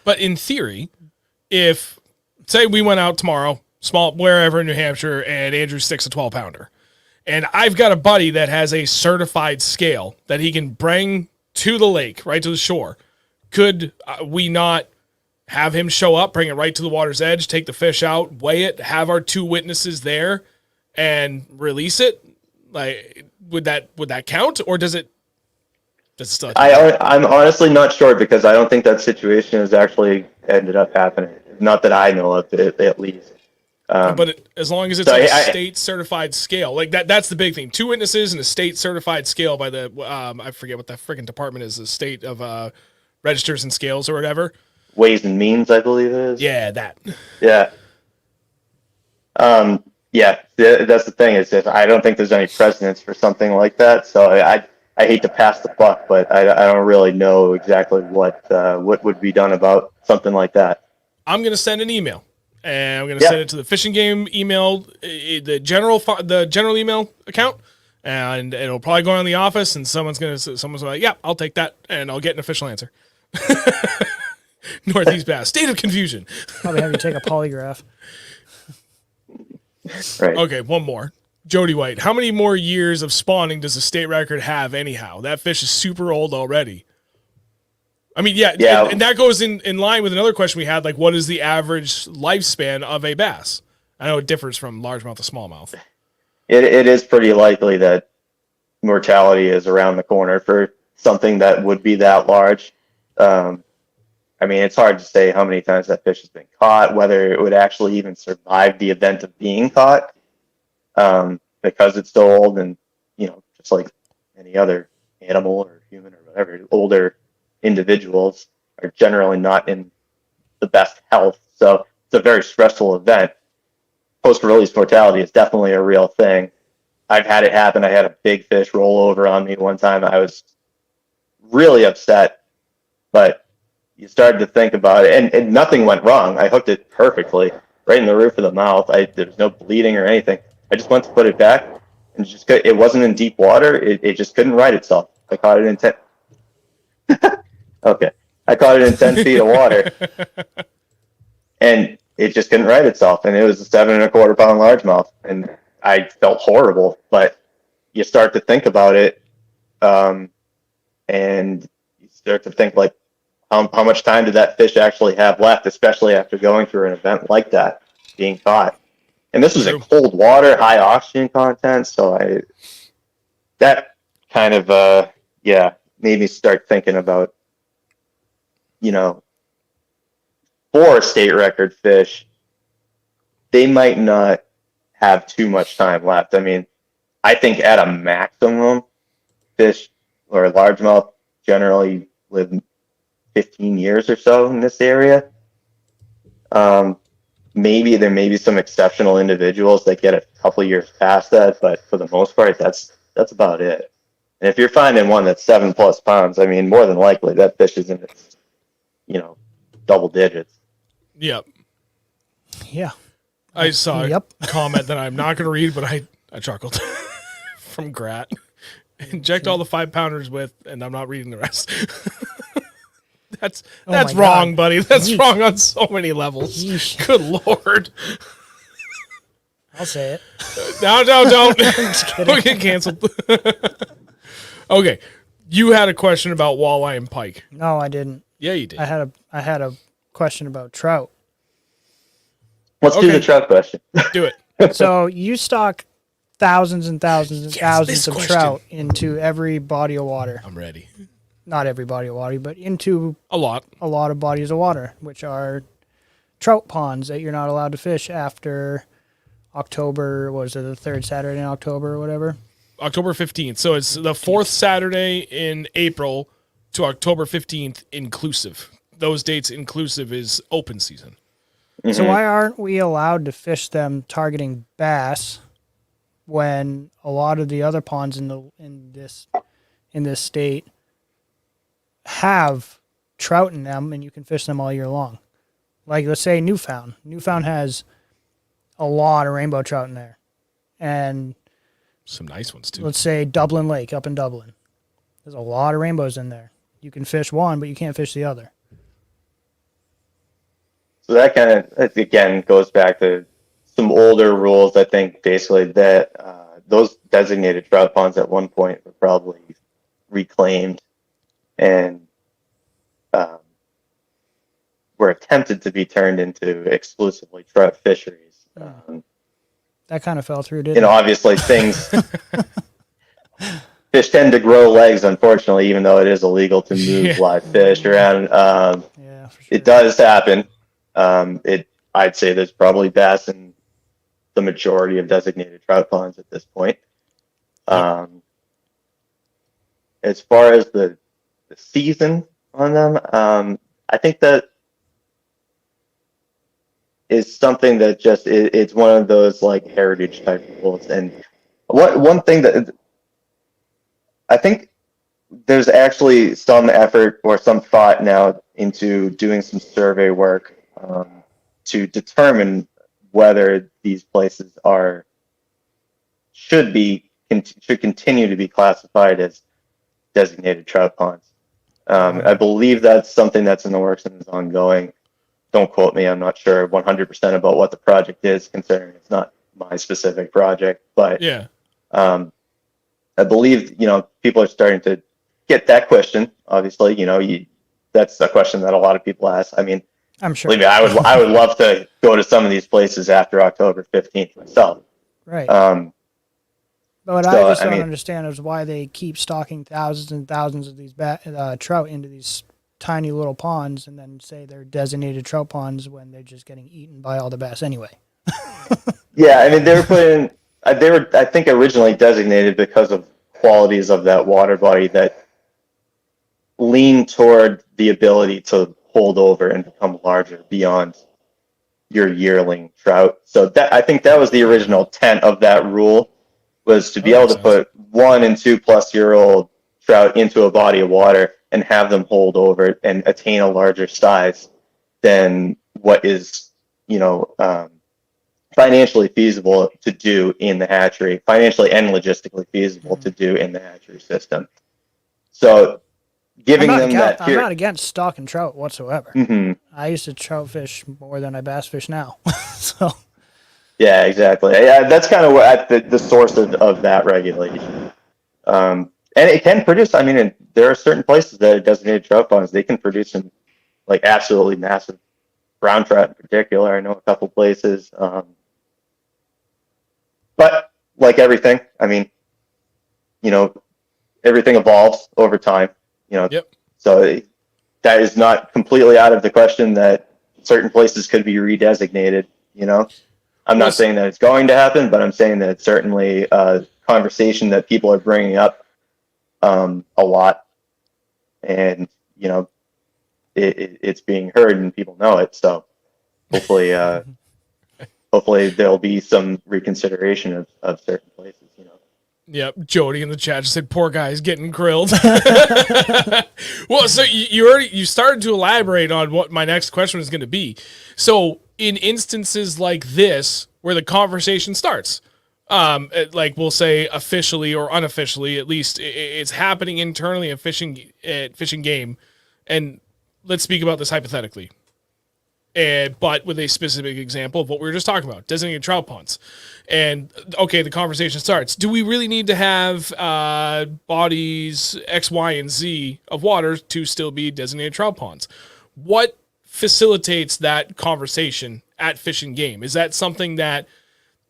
But in theory, if say we went out tomorrow, small wherever in New Hampshire, and Andrew sticks a 12-pounder, and I've got a buddy that has a certified scale that he can bring to the lake, right to the shore, could we not have him show up, bring it right to the water's edge, take the fish out, weigh it, have our 2 witnesses there, and release it? Like, would that count, or does it still? I'm honestly not sure, because I don't think that situation has actually ended up happening. Not that I know of, at least. But as long as it's a state certified scale, like that's the big thing. 2 witnesses and a state certified scale by the I forget what that freaking department is, the state of registers and scales or whatever. Ways and Means, I believe it is. Yeah, that. Yeah. Yeah, that's the thing, is that I don't think there's any precedence for something like that. So I hate to pass the buck, but I don't really know exactly what would be done about something like that. I'm gonna send an email, and I'm gonna send it to the fishing game email, the general email account, and it'll probably go on the office, and someone's like, yeah, I'll take that, and I'll get an official answer. Northeast Bass, state of confusion. Probably have you take a polygraph. Right. Okay, one more. Jody White, how many more years of spawning does the state record have anyhow? That fish is super old already. I mean, yeah. And that goes in line with another question we had, like, what is the average lifespan of a bass? I know it differs from largemouth to smallmouth. It is pretty likely that mortality is around the corner for something that would be that large. I mean, it's hard to say how many times that fish has been caught, whether it would actually even survive the event of being caught, because it's so old, and, just like any other animal or human or whatever, older individuals are generally not in the best health. So it's a very stressful event. Post-release mortality is definitely a real thing. I've had it happen. I had a big fish roll over on me one time. I was really upset, but you started to think about it, and nothing went wrong. I hooked it perfectly right in the roof of the mouth. There was no bleeding or anything. I just went to put it back, and it wasn't in deep water. It just couldn't right itself. I caught it in 10. Okay, I caught it in 10 feet of water, and it just couldn't right itself. And it was a 7.25 pound largemouth, and I felt horrible. But you start to think about it, and you start to think, like, how much time did that fish actually have left, especially after going through an event like that, being caught. And this was in cold water, high oxygen content, so that kind of made me start thinking about, for a state record fish, they might not have too much time left. I mean, I think at a maximum, fish or largemouth generally live 15 years or so in this area. Maybe there may be some exceptional individuals that get a couple years past that, but for the most part, that's about it. And if you're finding one that's 7+ pounds, I mean, more than likely that fish is in its, double digits. Yep. Yeah. I saw a comment that I'm not going to read, but I chuckled from Grat. Inject all the 5-pounders with, and I'm not reading the rest. That's wrong, buddy. That's wrong on so many levels. Yeesh. Good Lord. I'll say it. No, don't. We'll get canceled. Okay. You had a question about walleye and pike. No, I didn't. Yeah, you did. I had a question about trout. Let's do the trout question. Do it. So you stock thousands and thousands and thousands of trout into every body of water. I'm ready. Not every body of water, but into a lot of bodies of water, which are trout ponds that you're not allowed to fish after October. Was it the third Saturday in October or whatever? October 15th. So it's the fourth Saturday in April to October 15th inclusive. Those dates inclusive is open season. Mm-hmm. So why aren't we allowed to fish them targeting bass when a lot of the other ponds in this state have trout in them and you can fish them all year long? Like, let's say Newfound. Newfound has a lot of rainbow trout in there. And some nice ones too. Let's say Dublin Lake up in Dublin. There's a lot of rainbows in there. You can fish one, but you can't fish the other. So that kind of, again, goes back to some older rules. I think basically that those designated trout ponds at one point were probably reclaimed, and were attempted to be turned into exclusively trout fisheries. That kind of fell through, You didn't know, it? obviously fish tend to grow legs, unfortunately, even though it is illegal to move Yeah. live fish around. Yeah, for sure. It does happen. I'd say there's probably bass in the majority of designated trout ponds at this point. As far as the season on them, I think that is something that just it's one of those like heritage type rules. And one thing that I think there's actually some effort or some thought now into doing some survey work to determine whether these places should continue to be classified as designated trout ponds. I believe that's something that's in the works and is ongoing. Don't quote me. I'm not sure 100% about what the project is, considering it's not my specific project. But Yeah. I believe, people are starting to get that question. Obviously, that's a question that a lot of people ask. I mean, I'm sure. believe me, I would love to go to some of these places after October 15th myself. Right. But what I just don't mean, understand is why they keep stocking thousands and thousands of these trout into these tiny little ponds and then say they're designated trout ponds when they're just getting eaten by all the bass anyway. Yeah, I mean, they were, I think, originally designated because of qualities of that water body that lean toward the ability to hold over and become larger beyond your yearling trout. So I think that was the original intent of that rule, was to be able to put 1 and 2+ year old trout into a body of water and have them hold over and attain a larger size than what is, financially feasible to do in the hatchery, financially and logistically feasible to do in the hatchery system. So giving them that I'm not against stock and trout whatsoever. Mm-hmm. I used to trout fish more than I bass fish now. So yeah, exactly. Yeah, that's kind of what the source of that regulation. And it can produce. I mean, there are certain places that are designated trout ponds. They can produce some like absolutely massive brown trout in particular. I know a couple places. But like everything, I mean, everything evolves over time. Yep. So that is not completely out of the question that certain places could be redesignated. I'm not saying that it's going to happen, but I'm saying that it's certainly a conversation that people are bringing up a lot, and it's being heard and people know it. So hopefully, hopefully there'll be some reconsideration of certain places. Yep, Jody in the chat just said, "Poor guy's getting grilled." Well, so you started to elaborate on what my next question was going to be. So, in instances like this, where the conversation starts, like we'll say officially or unofficially, at least it's happening internally at fishing game, and let's speak about this hypothetically. But with a specific example of what we were just talking about, designated trout ponds. And okay, the conversation starts. Do we really need to have bodies X, Y, and Z of water to still be designated trout ponds? What facilitates that conversation at Fish and Game? Is that something that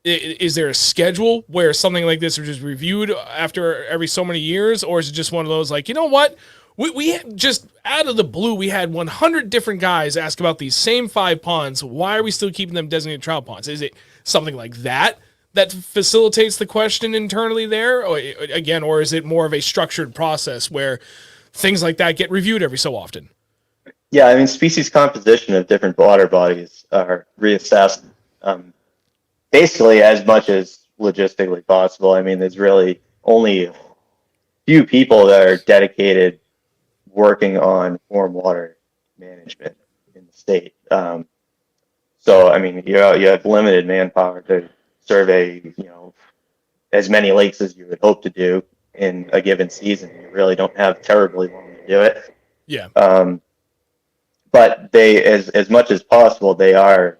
is there a schedule where something like this is just reviewed after every so many years, or is it just one of those like, you know what? We just out of the blue, we had 100 different guys ask about these same 5 ponds. Why are we still keeping them designated trout ponds? Is it something like that facilitates the question internally there, or is it more of a structured process where things like that get reviewed every so often? Yeah, I mean, species composition of different water bodies are reassessed basically as much as logistically possible. I mean, there's really only a few people that are dedicated working on warm water management in the state. So, I mean, you have limited manpower to survey, as many lakes as you would hope to do in a given season. You really don't have terribly long to do it. Yeah. But they, as much as possible, they are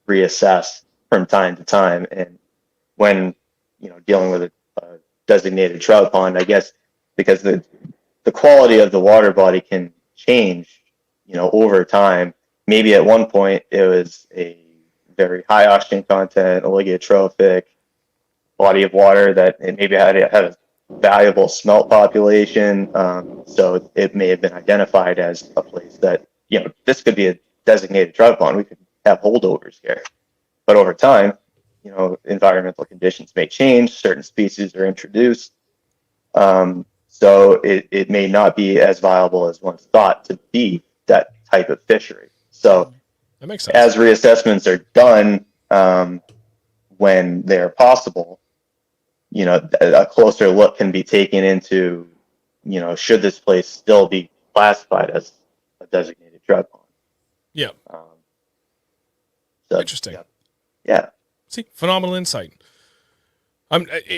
reassessed from time to time. And when, dealing with a designated trout pond, I guess, because the quality of the water body can change over time, maybe at one point it was a very high oxygen content, oligotrophic body of water that it maybe had a valuable smelt population. So it may have been identified as a place that, this could be a designated trout pond. We could have holdovers here. But over time, environmental conditions may change. Certain species are introduced. So it may not be as viable as once thought to be that type of fishery. So that makes sense. As reassessments are done, when they're possible, a closer look can be taken into, should this place still be classified as a designated trout pond? Yeah. So, interesting. Yeah. See, phenomenal insight.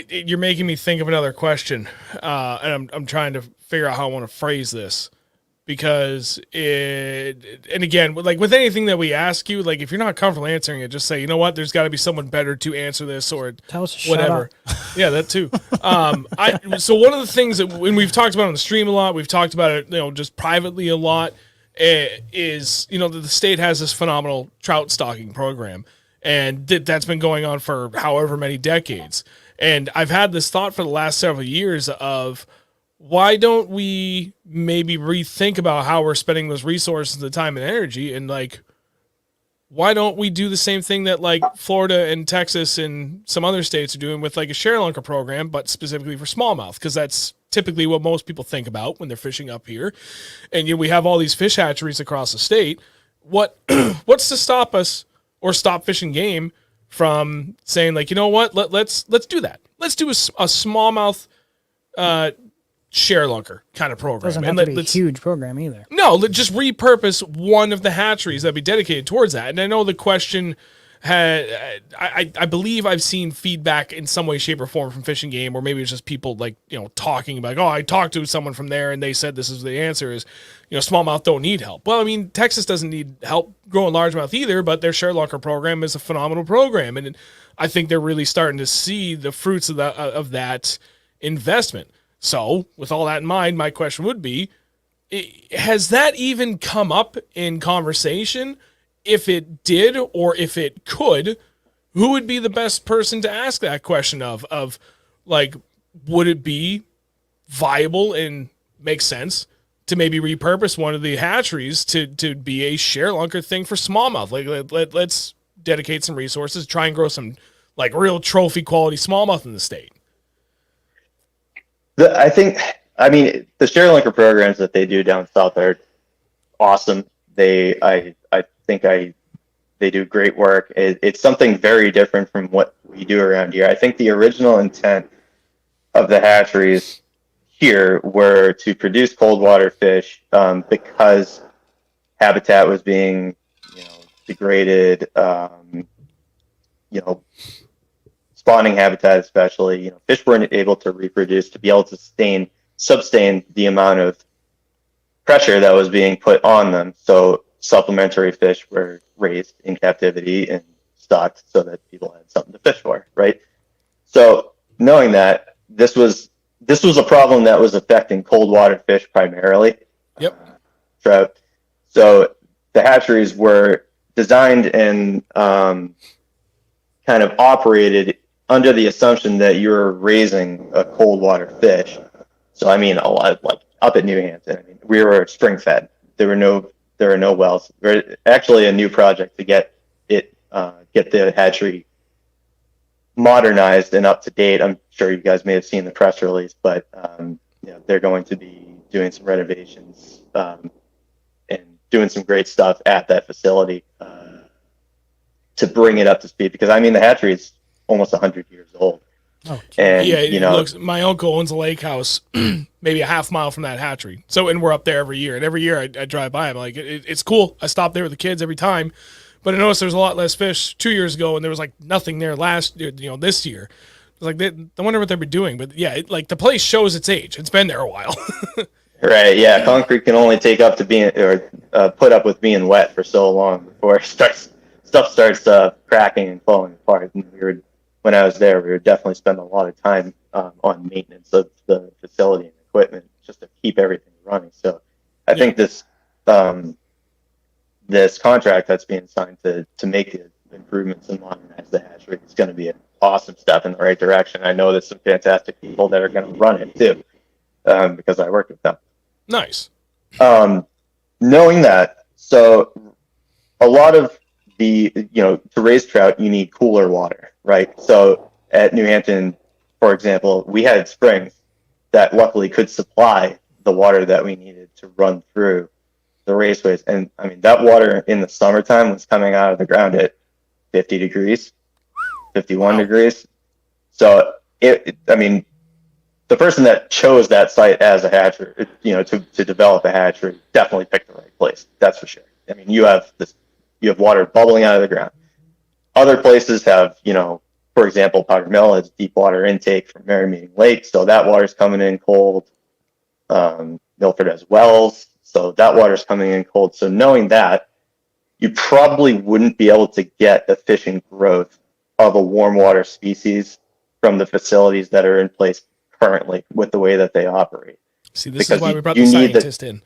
You're making me think of another question, and I'm trying to figure out how I want to phrase this, because and again, like with anything that we ask you, like if you're not comfortable answering it, just say, you know what, there's got to be someone better to answer this, or tell us to whatever. Yeah, that too. So one of the things that when we've talked about on the stream a lot, we've talked about it, just privately a lot, is the state has this phenomenal trout stocking program. And that's been going on for however many decades. And I've had this thought for the last several years of, why don't we maybe rethink about how we're spending those resources, the time and energy, and like, why don't we do the same thing that like Florida and Texas and some other states are doing with like a share lunker program, but specifically for smallmouth, because that's typically what most people think about when they're fishing up here. And we have all these fish hatcheries across the state. What's to stop us or stop Fish and Game from saying, like, you know what, let's do that. Let's do a smallmouth share lunker kind of program. Doesn't have to be a huge program either. No, just repurpose one of the hatcheries that'd be dedicated towards that. And I know the question had, I believe I've seen feedback in some way, shape, or form from Fish and Game, or maybe it's just people like, talking about, I talked to someone from there and they said this is the answer is, smallmouth don't need help. Well, I mean, Texas doesn't need help growing largemouth either, but their share lunker program is a phenomenal program. And I think they're really starting to see the fruits of that investment. So with all that in mind, my question would be, has that even come up in conversation? If it did, or if it could, who would be the best person to ask that question of like, would it be viable and make sense to maybe repurpose one of the hatcheries to be a share lunker thing for smallmouth? Like, let's dedicate some resources, try and grow some like real trophy quality smallmouth in the state. I mean, the share lunker programs that they do down south are awesome. I think they do great work. It's something very different from what we do around here. I think the original intent of the hatcheries here were to produce cold water fish, because habitat was being, degraded, spawning habitat especially. Fish weren't able to reproduce to be able to sustain the amount of pressure that was being put on them. So supplementary fish were raised in captivity and stocked so that people had something to fish for, right? So knowing that this was a problem that was affecting cold water fish primarily, trout. So the hatcheries were designed and kind of operated under the assumption that you're raising a cold water fish. So I mean, a lot like up at New Hampton, we were spring fed. There were no wells. Actually, a new project to get the hatchery modernized and up to date. I'm sure you guys may have seen the press release, but they're going to be doing some renovations and doing some great stuff at that facility to bring it up to speed. Because the hatchery is almost 100 years old. Oh, and looks, my uncle owns a lake house maybe a half mile from that hatchery. So, and we're up there every year. And every year I drive by, I'm like, it's cool. I stop there with the kids every time. But I noticed there's a lot less fish 2 years ago, and there was like nothing there this year. I was like, I wonder what they've been doing. But yeah, the place shows its age. It's been there a while. Right. Yeah. Concrete can only take up to being put up with being wet for so long before stuff starts cracking and falling apart. And when I was there, we were definitely spending a lot of time on maintenance of the facility and equipment just to keep everything running. So I think this this contract that's being signed to make the improvements and modernize the hatchery is going to be an awesome step in the right direction. I know there's some fantastic people that are going to run it too, because I work with them. Nice. Knowing that, so a lot of the, to raise trout, you need cooler water, right? So at New Hampton, for example, we had springs that luckily could supply the water that we needed to run through the raceways. And I mean, that water in the summertime was coming out of the ground at 50 degrees, 51 degrees. So the person that chose that site as a hatchery, to develop a hatchery, definitely picked the right place. That's for sure. I mean, you have water bubbling out of the ground. Other places have, for example, Powder Mill has deep water intake from Merrymeeting Lake, so that water's coming in cold. Milford has wells, so that water's coming in cold. So knowing that, you probably wouldn't be able to get efficient growth of a warm water species from the facilities that are in place currently with the way that they operate. See, this is why we brought the scientist in.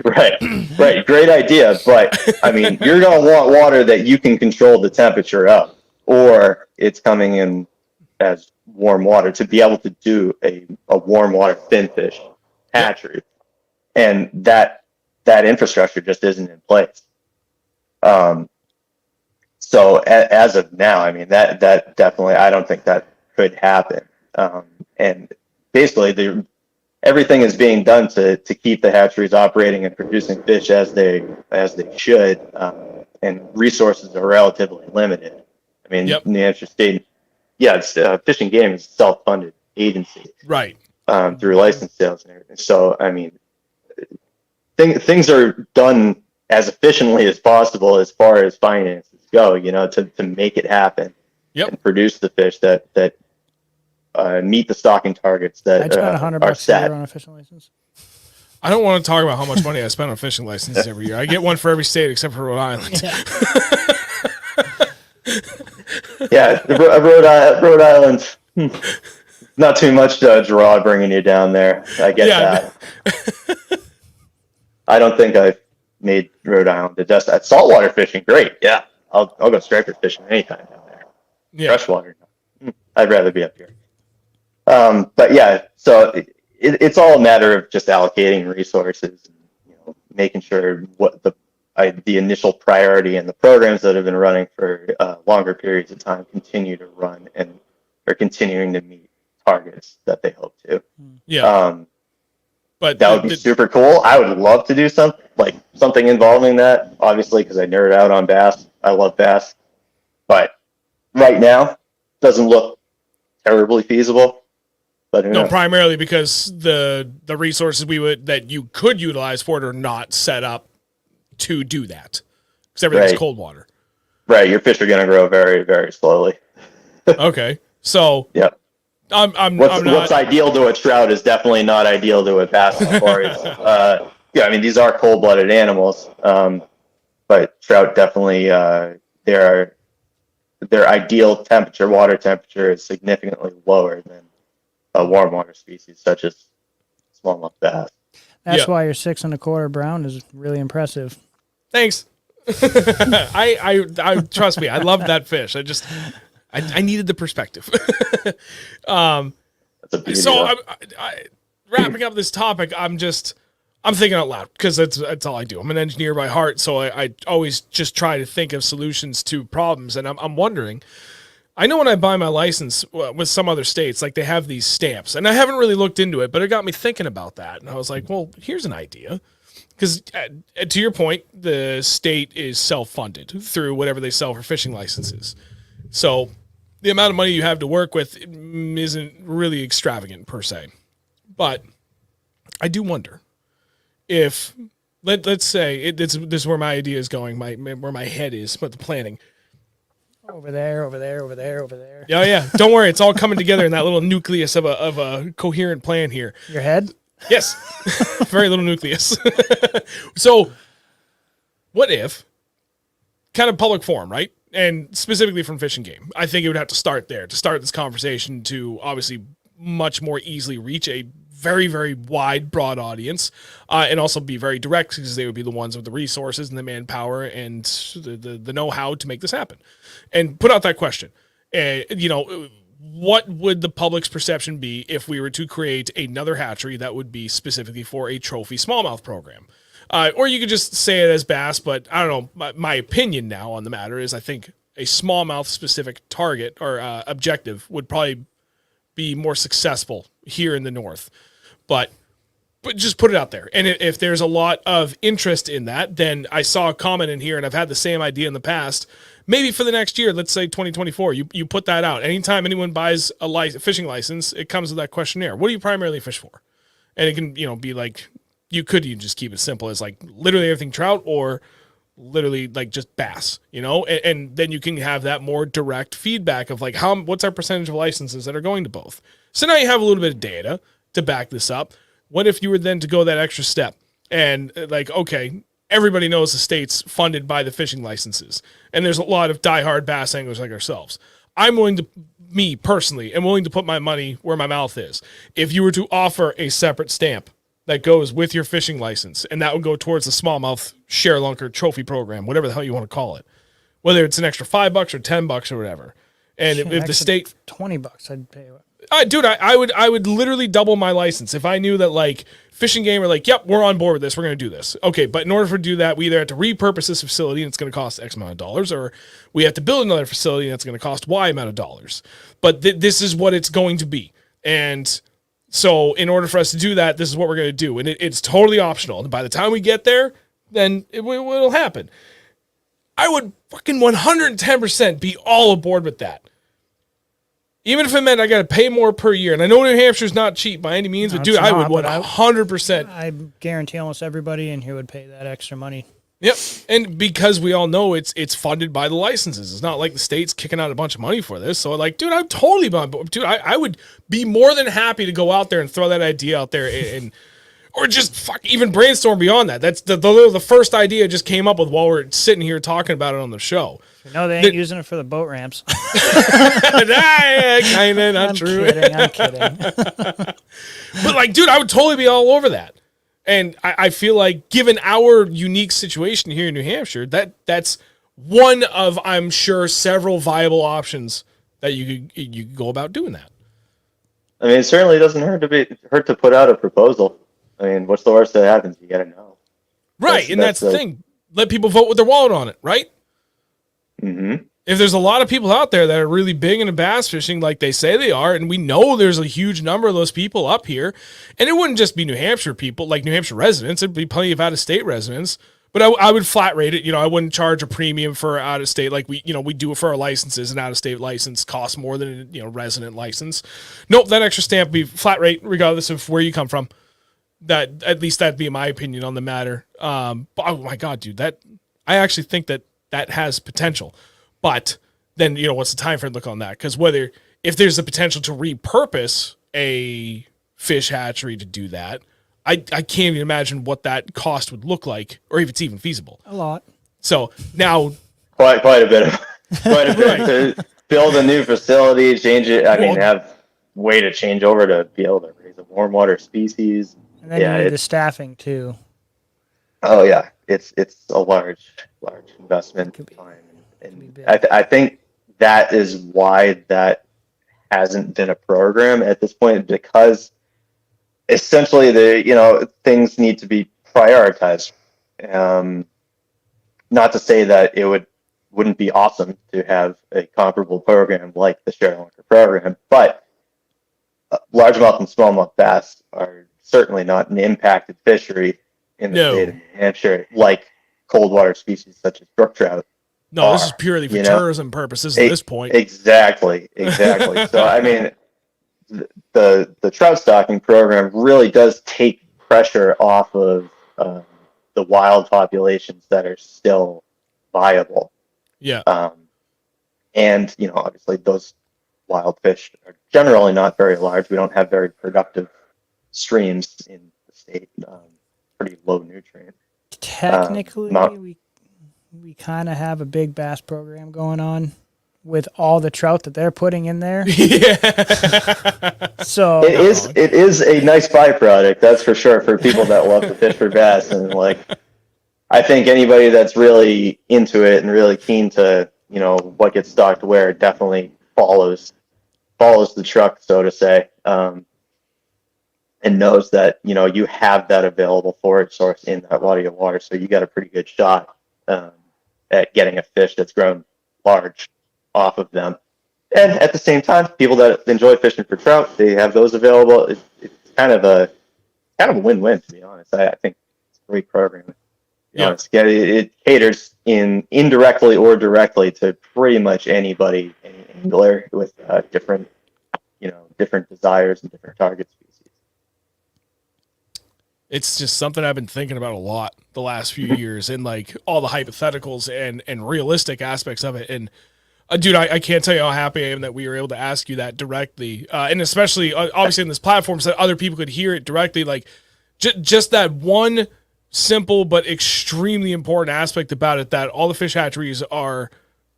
Right. Great idea. But I mean, you're going to want water that you can control the temperature of, or it's coming in as warm water to be able to do a warm water finfish hatchery. And that infrastructure just isn't in place. So as of now, I mean, that definitely, I don't think that could happen. And basically everything is being done to keep the hatcheries operating and producing fish as they should. And resources are relatively limited. I mean, New Hampshire State, Fish and Game is a self-funded agency, right? Through license sales and everything. So, I mean, things are done as efficiently as possible as far as finances go, to make it happen and produce the fish that meet the stocking targets that I'd spend $100 a year on a fishing license. I don't want to talk about how much money I spend on fishing licenses every year. I get one for every state except for Rhode Island. Rhode Island, not too much draw bringing you down there. I get that. I don't think I've made Rhode Island the best at saltwater fishing. Great, yeah, I'll go striper fishing anytime down there. Freshwater, I'd rather be up here. But yeah, so it's all a matter of just allocating resources, and, making sure what the initial priority and the programs that have been running for longer periods of time continue to run and are continuing to meet targets that they hope to. But that would be super cool. I would love to do something involving that, obviously, because I nerd out on bass. I love bass, but right now doesn't look terribly feasible. But no, primarily because the resources that you could utilize for it are not set up to do that, because everything's cold water. Right, your fish are going to grow very, very slowly. Okay, so what's ideal to a trout is definitely not ideal to a bass. I mean, these are cold-blooded animals, but trout definitely their ideal temperature, water temperature, is significantly lower than a warm water species such as smallmouth bass. That's why your 6 1/4 brown is really impressive. Thanks. I trust me. I love that fish. I needed the perspective. So wrapping up this topic, I'm thinking out loud because that's all I do. I'm an engineer by heart, so I always just try to think of solutions to problems. And I'm wondering, I know when I buy my license with some other states, like they have these stamps, and I haven't really looked into it, but it got me thinking about that. And I was like, well, here's an idea. Because to your point, the state is self-funded through whatever they sell for fishing licenses. So the amount of money you have to work with isn't really extravagant per se. But I do wonder if, let's say, this is where my idea is going, where my head is, but the planning. Over there. Yeah. Don't worry. It's all coming together in that little nucleus of a coherent plan here. Your head? Yes. Very little nucleus. So what if, kind of public forum, right? And specifically from Fish and Game, I think it would have to start there to start this conversation to obviously much more easily reach a very, very wide, broad audience, and also be very direct because they would be the ones with the resources and the manpower and the know-how to make this happen. And put out that question. What would the public's perception be if we were to create another hatchery that would be specifically for a trophy smallmouth program? Or you could just say it as bass, but I don't know. My opinion now on the matter is I think a smallmouth specific target or objective would probably be more successful here in the North. But just put it out there. And if there's a lot of interest in that, then I saw a comment in here, and I've had the same idea in the past. Maybe for the next year, let's say 2024, you put that out. Anytime anyone buys a fishing license, it comes with that questionnaire. What do you primarily fish for? And it can be like, you just keep it simple as like literally everything trout or literally like just bass, and then you can have that more direct feedback of like what's our percentage of licenses that are going to both. So now you have a little bit of data to back this up. What if you were then to go that extra step and like, okay, everybody knows the state's funded by the fishing licenses, and there's a lot of diehard bass anglers like ourselves. Me personally, am willing to put my money where my mouth is. If you were to offer a separate stamp that goes with your fishing license, and that would go towards the smallmouth share lunker trophy program, whatever the hell you want to call it, whether it's an extra $5 or $10 or whatever. And if the state $20, I'd pay it. Dude, I would literally double my license if I knew that like Fish and Game were like, yep, we're on board with this. We're going to do this. Okay, but in order for to do that, we either have to repurpose this facility and it's going to cost X amount of dollars, or we have to build another facility and it's going to cost Y amount of dollars. But this is what it's going to be. And so in order for us to do that, this is what we're going to do. And it's totally optional. And by the time we get there, then it'll happen. I would fucking 110% be all aboard with that. Even if it meant I got to pay more per year. And I know New Hampshire's not cheap by any means, but dude, I would 100%. I guarantee almost everybody in here would pay that extra money. Yep. And because we all know it's funded by the licenses. It's not like the state's kicking out a bunch of money for this. So like, dude, I'm totally on board. Dude, I would be more than happy to go out there and throw that idea out there and or just even brainstorm beyond that. That's the first idea just came up with while we're sitting here talking about it on the show. No, they ain't using it for the boat ramps. Kind of not true. I'm kidding. But like, dude, I would totally be all over that. And I feel like given our unique situation here in New Hampshire, that's one of, I'm sure, several viable options that you could go about doing that. I mean, it certainly doesn't hurt to put out a proposal. I mean, what's the worst that happens? You got to know. Right, that's the thing. Let people vote with their wallet on it, right? Mm-hmm. If there's a lot of people out there that are really big into bass fishing like they say they are, and we know there's a huge number of those people up here, and it wouldn't just be New Hampshire people, like New Hampshire residents, it'd be plenty of out-of-state residents, but I would flat rate it. I wouldn't charge a premium for out-of-state like we do it for our licenses. An out-of-state license costs more than a resident license. Nope, that extra stamp would be flat rate regardless of where you come from. That at least that'd be my opinion on the matter. But, oh my God, dude, I actually think that has potential. But then what's the time frame look on that? Because if there's the potential to repurpose a fish hatchery to do that, I can't even imagine what that cost would look like, or if it's even feasible. A lot. So now, quite a bit to build a new facility, change it. I mean, have way to change over to be able to raise a warm water species. And then you need the staffing too. Oh yeah, it's a large investment time, and I think that is why that hasn't been a program at this point, because essentially things need to be prioritized. Not to say that it wouldn't be awesome to have a comparable program like the Share Lunker program, but largemouth and smallmouth bass are certainly not an impacted fishery in the state of New Hampshire like cold water species such as brook trout. No, this is purely for tourism purposes at this point. Exactly. So I mean, the trout stocking program really does take pressure off of the wild populations that are still viable. Yeah. And obviously those wild fish are generally not very large. We don't have very productive streams in the state. Pretty low nutrient. Technically, we kind of have a big bass program going on with all the trout that they're putting in there. Yeah. So It is a nice byproduct, that's for sure, for people that love to fish for bass. And like, I think anybody that's really into it and really keen to, you know, what gets stocked where definitely follows the truck, so to say, and knows that, you know, you have that available forage source in that body of water. So you got a pretty good shot at getting a fish that's grown large off of them. And at the same time, people that enjoy fishing for trout, they have those available. It's kind of a win-win, to be honest. I think it's a great program. Yeah. It caters indirectly or directly to pretty much anybody, any angler with different desires and different target species. It's just something I've been thinking about a lot the last few years, and like all the hypotheticals and realistic aspects of it. And dude, I can't tell you how happy I am that we were able to ask you that directly, and especially obviously in this platform, so that other people could hear it directly. Like just that one simple but extremely important aspect about it, that all the fish hatcheries are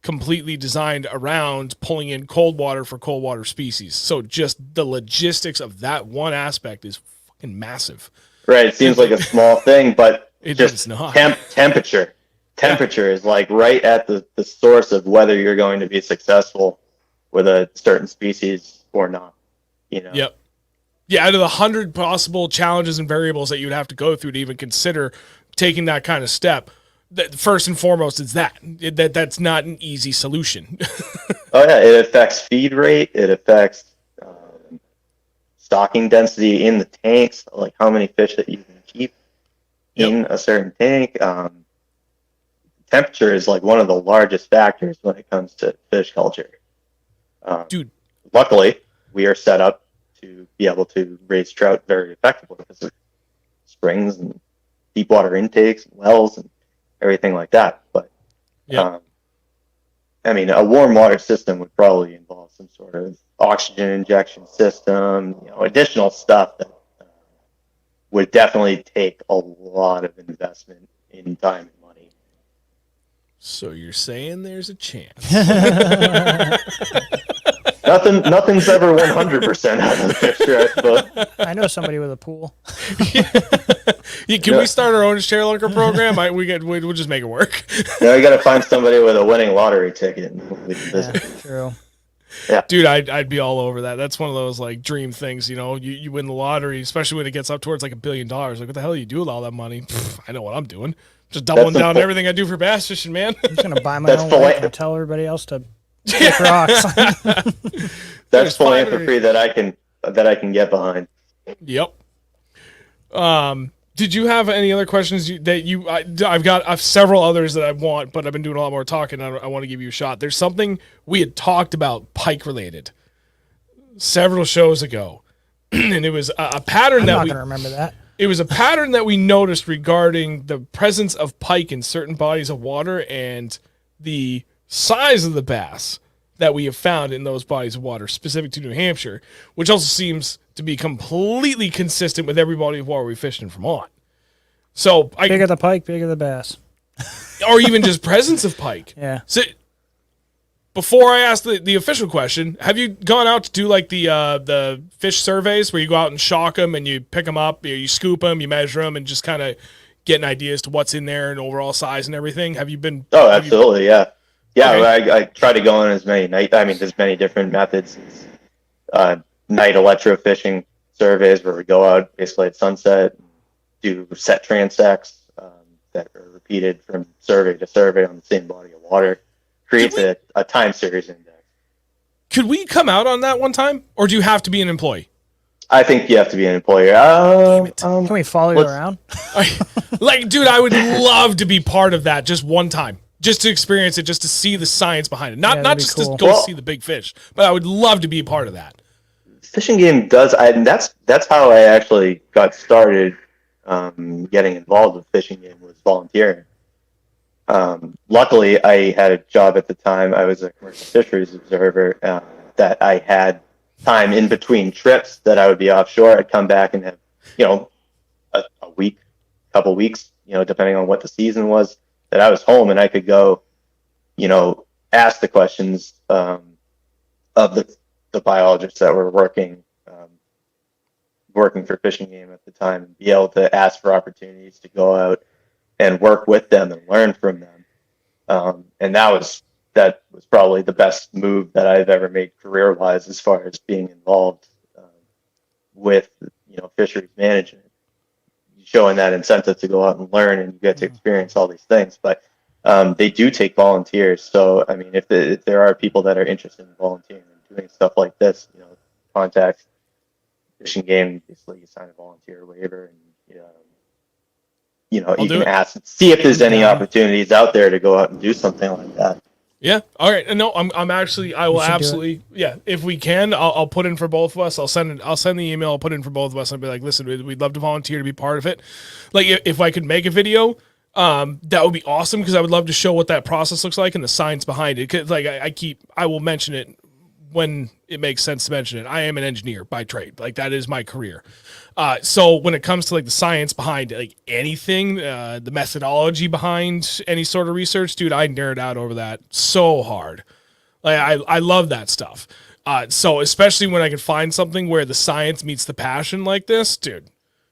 completely designed around pulling in cold water for cold water species. So just the logistics of that one aspect is fucking massive. Right. It seems like a small thing, but It's not. Temperature is like right at the source of whether you're going to be successful with a certain species or not. You know. Yep. Yeah, out of the 100 possible challenges and variables that you would have to go through to even consider taking that kind of step, that first and foremost is that's not an easy solution. Oh yeah, it affects feed rate. It affects stocking density in the tanks, like how many fish that you can keep in a certain tank. Temperature is like one of the largest factors when it comes to fish culture. Dude, luckily we are set up to be able to raise trout very effectively because of springs and deep water intakes and wells and everything like that. But I mean, a warm water system would probably involve some sort of oxygen injection system, you know, additional stuff that would definitely take a lot of investment in time and money. so you're saying there's a chance? Nothing's ever 100% out of the picture, I suppose. I know somebody with a pool. Can we start our own share lunker program? We'll just make it work. Now you got to find somebody with a winning lottery ticket. True. Yeah. Dude, I'd be all over that. That's one of those like dream things, you know. You win the lottery, especially when it gets up towards like $1 billion. Like, what the hell do you do with all that money? I know what I'm doing. Just doubling down everything I do for bass fishing, man. I'm just gonna buy my own lake and tell everybody else to pick rocks. That's philanthropy that I can get behind. Yep. Did you have any other questions I've got several others that I want, but I've been doing a lot more talking. I want to give you a shot. There's something we had talked about pike related several shows ago, and it was a pattern I'm not gonna remember that. It was a pattern that we noticed regarding the presence of pike in certain bodies of water and the size of the bass that we have found in those bodies of water specific to New Hampshire, which also seems to be completely consistent with every body of water we fished in Vermont. So bigger the pike, bigger the bass. Or even just presence of pike. Yeah. So before I ask the official question, have you gone out to do like the fish surveys where you go out and shock them and you pick them up, you scoop them, you measure them, and just kind of get an idea as to what's in there and overall size and everything? Have you been? Oh, absolutely, yeah. Yeah, Okay. I try to go on as many there's many different methods. Night electrofishing surveys where we go out basically at sunset, do set transects that are repeated from survey to survey on the same body of water. Creates a time series index. Could we come out on that one time, or do you have to be an employee? I think you have to be an employer. Can we follow you around? Like, dude, I would love to be part of that just one time. Just to experience it, just to see the science behind it. Not just cool. to go see the big fish, but I would love to be a part of that. Fishing game does, and that's how I actually got started getting involved with fishing game, was volunteering. Luckily, I had a job at the time. I was a commercial fisheries observer that I had time in between trips that I would be offshore. I'd come back and have, a week, couple weeks, depending on what the season was, that I was home and I could go, ask the questions of the biologists that were working for Fishing Game at the time, and be able to ask for opportunities to go out and work with them and learn from them. And that was probably the best move that I've ever made career-wise, as far as being involved with fisheries management, showing that incentive to go out and learn, and you get to experience all these things. But they do take volunteers. So I mean, if there are people that are interested in volunteering and doing stuff like this, contact Fishing Game. Basically, you sign a volunteer waiver, and you can ask, see if there's any opportunities out there to go out and do something like that. Yeah. All right. No, I'm actually, I will absolutely, yeah. If we can, I'll put in for both of us. I'll send the email. I'll put in for both of us. I'll be like, listen, we'd love to volunteer to be part of it. Like, if I could make a video, that would be awesome, because I would love to show what that process looks like and the science behind it. 'Cause, like, I will mention it when it makes sense to mention it. I am an engineer by trade. Like, that is my career. So when it comes to like the science behind like anything, the methodology behind any sort of research, dude, I nerd out over that so hard. Like, I love that stuff. So especially when I can find something where the science meets the passion like this, dude.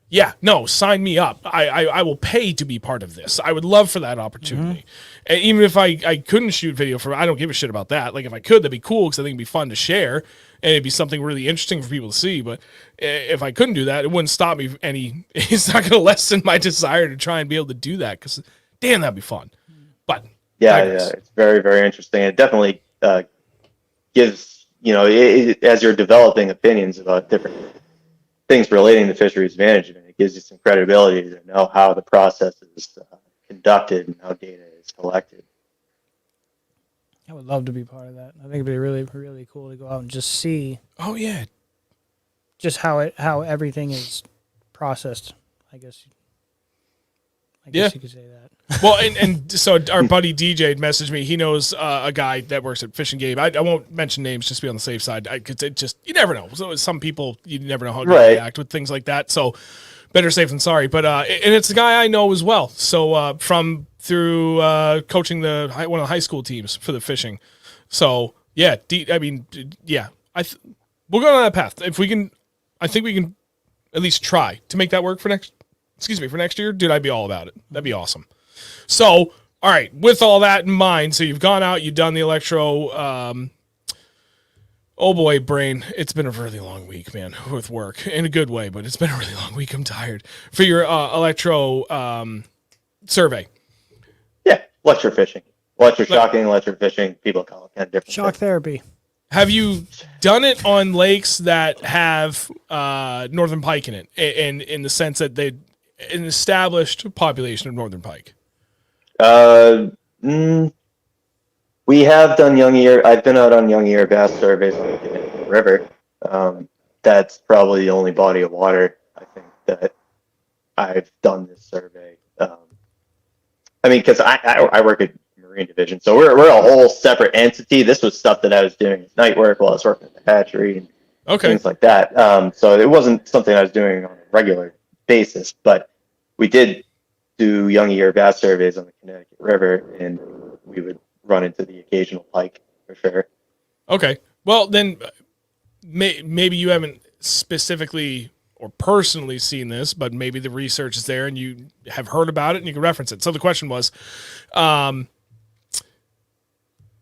Yeah, no, sign me up. I will pay to be part of this. I would love for that opportunity. And even if I couldn't shoot video for, I don't give a shit about that. Like, if I could, that'd be cool, because I think it'd be fun to share, and it'd be something really interesting for people to see. But if I couldn't do that, it wouldn't stop me any. It's not going to lessen my desire to try and be able to do that, because damn, that'd be fun. But yeah, it's very, very interesting. It definitely gives, as you're developing opinions about different things relating to fisheries management, it gives you some credibility to know how the process is conducted and how data is collected. I would love to be part of that. I think it'd be really, really cool to go out and just see. Oh yeah, just how everything is processed. I guess you could say that. Well, and so our buddy DJ messaged me. He knows a guy that works at Fishing Game. I won't mention names, just to be on the safe side, because it just, you never know. So some people, you never know how to react with things like that. So better safe than sorry. But and it's a guy I know as well. So through coaching one of the high school teams for the fishing. So yeah, we're going on that path. If we can, I think we can at least try to make that work for next year. Dude, I'd be all about it. That'd be awesome. So, all right, with all that in mind, so you've gone out, you've done the electro, oh boy, brain, it's been a really long week, man, with work, in a good way, but it's been a really long week. I'm tired. For your electro survey. Yeah, electrofishing. Electroshocking, electrofishing, people call it kind of different. Shock therapy. Have you done it on lakes that have northern pike in it, and in the sense that they an established population of northern pike? We have done young ear. I've been out on young ear bass surveys on the Connecticut River. That's probably the only body of water I think that I've done this survey. I mean, because I work at Marine Division, so we're a whole separate entity. This was stuff that I was doing at night work while I was working at the hatchery and things like that. So it wasn't something I was doing on a regular basis, but we did do young ear bass surveys on the Connecticut River, and we would run into the occasional pike for sure. Okay. Well, then maybe you haven't specifically or personally seen this, but maybe the research is there and you have heard about it and you can reference it. So the question was, one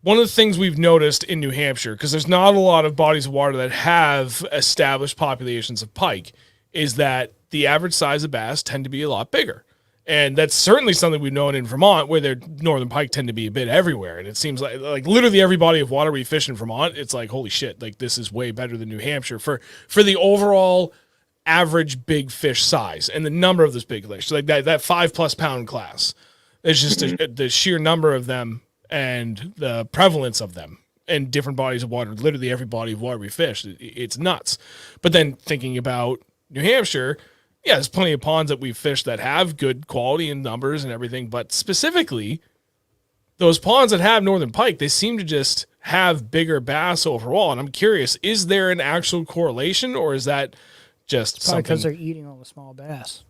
of the things we've noticed in New Hampshire, because there's not a lot of bodies of water that have established populations of pike, is that the average size of bass tend to be a lot bigger. And that's certainly something we've known in Vermont, where their northern pike tend to be a bit everywhere. And it seems like literally every body of water we fish in Vermont, it's like, holy shit, like this is way better than New Hampshire for the overall average big fish size and the number of those big fish, like that 5+ pound class. It's just the sheer number of them and the prevalence of them in different bodies of water. Literally every body of water we fish, it's nuts. But then thinking about New Hampshire, yeah, there's plenty of ponds that we've fished that have good quality and numbers and everything, but specifically those ponds that have northern pike, they seem to just have bigger bass overall. And I'm curious, is there an actual correlation, or is that just probably because something? they're eating all the small bass?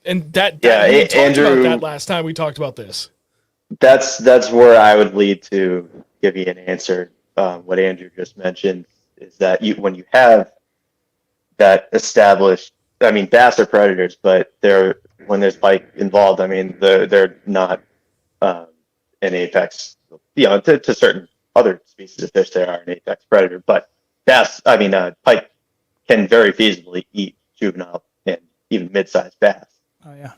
And that yeah, we talked about that last time we talked about this. That's where I would lead to give you an answer. What Andrew just mentioned is that when you have that established, I mean, bass are predators, but when there's pike involved, I mean, they're not an apex. To certain other species of fish, they are an apex predator, but bass, I mean, pike can very feasibly eat juvenile and even mid-sized bass. Oh yeah.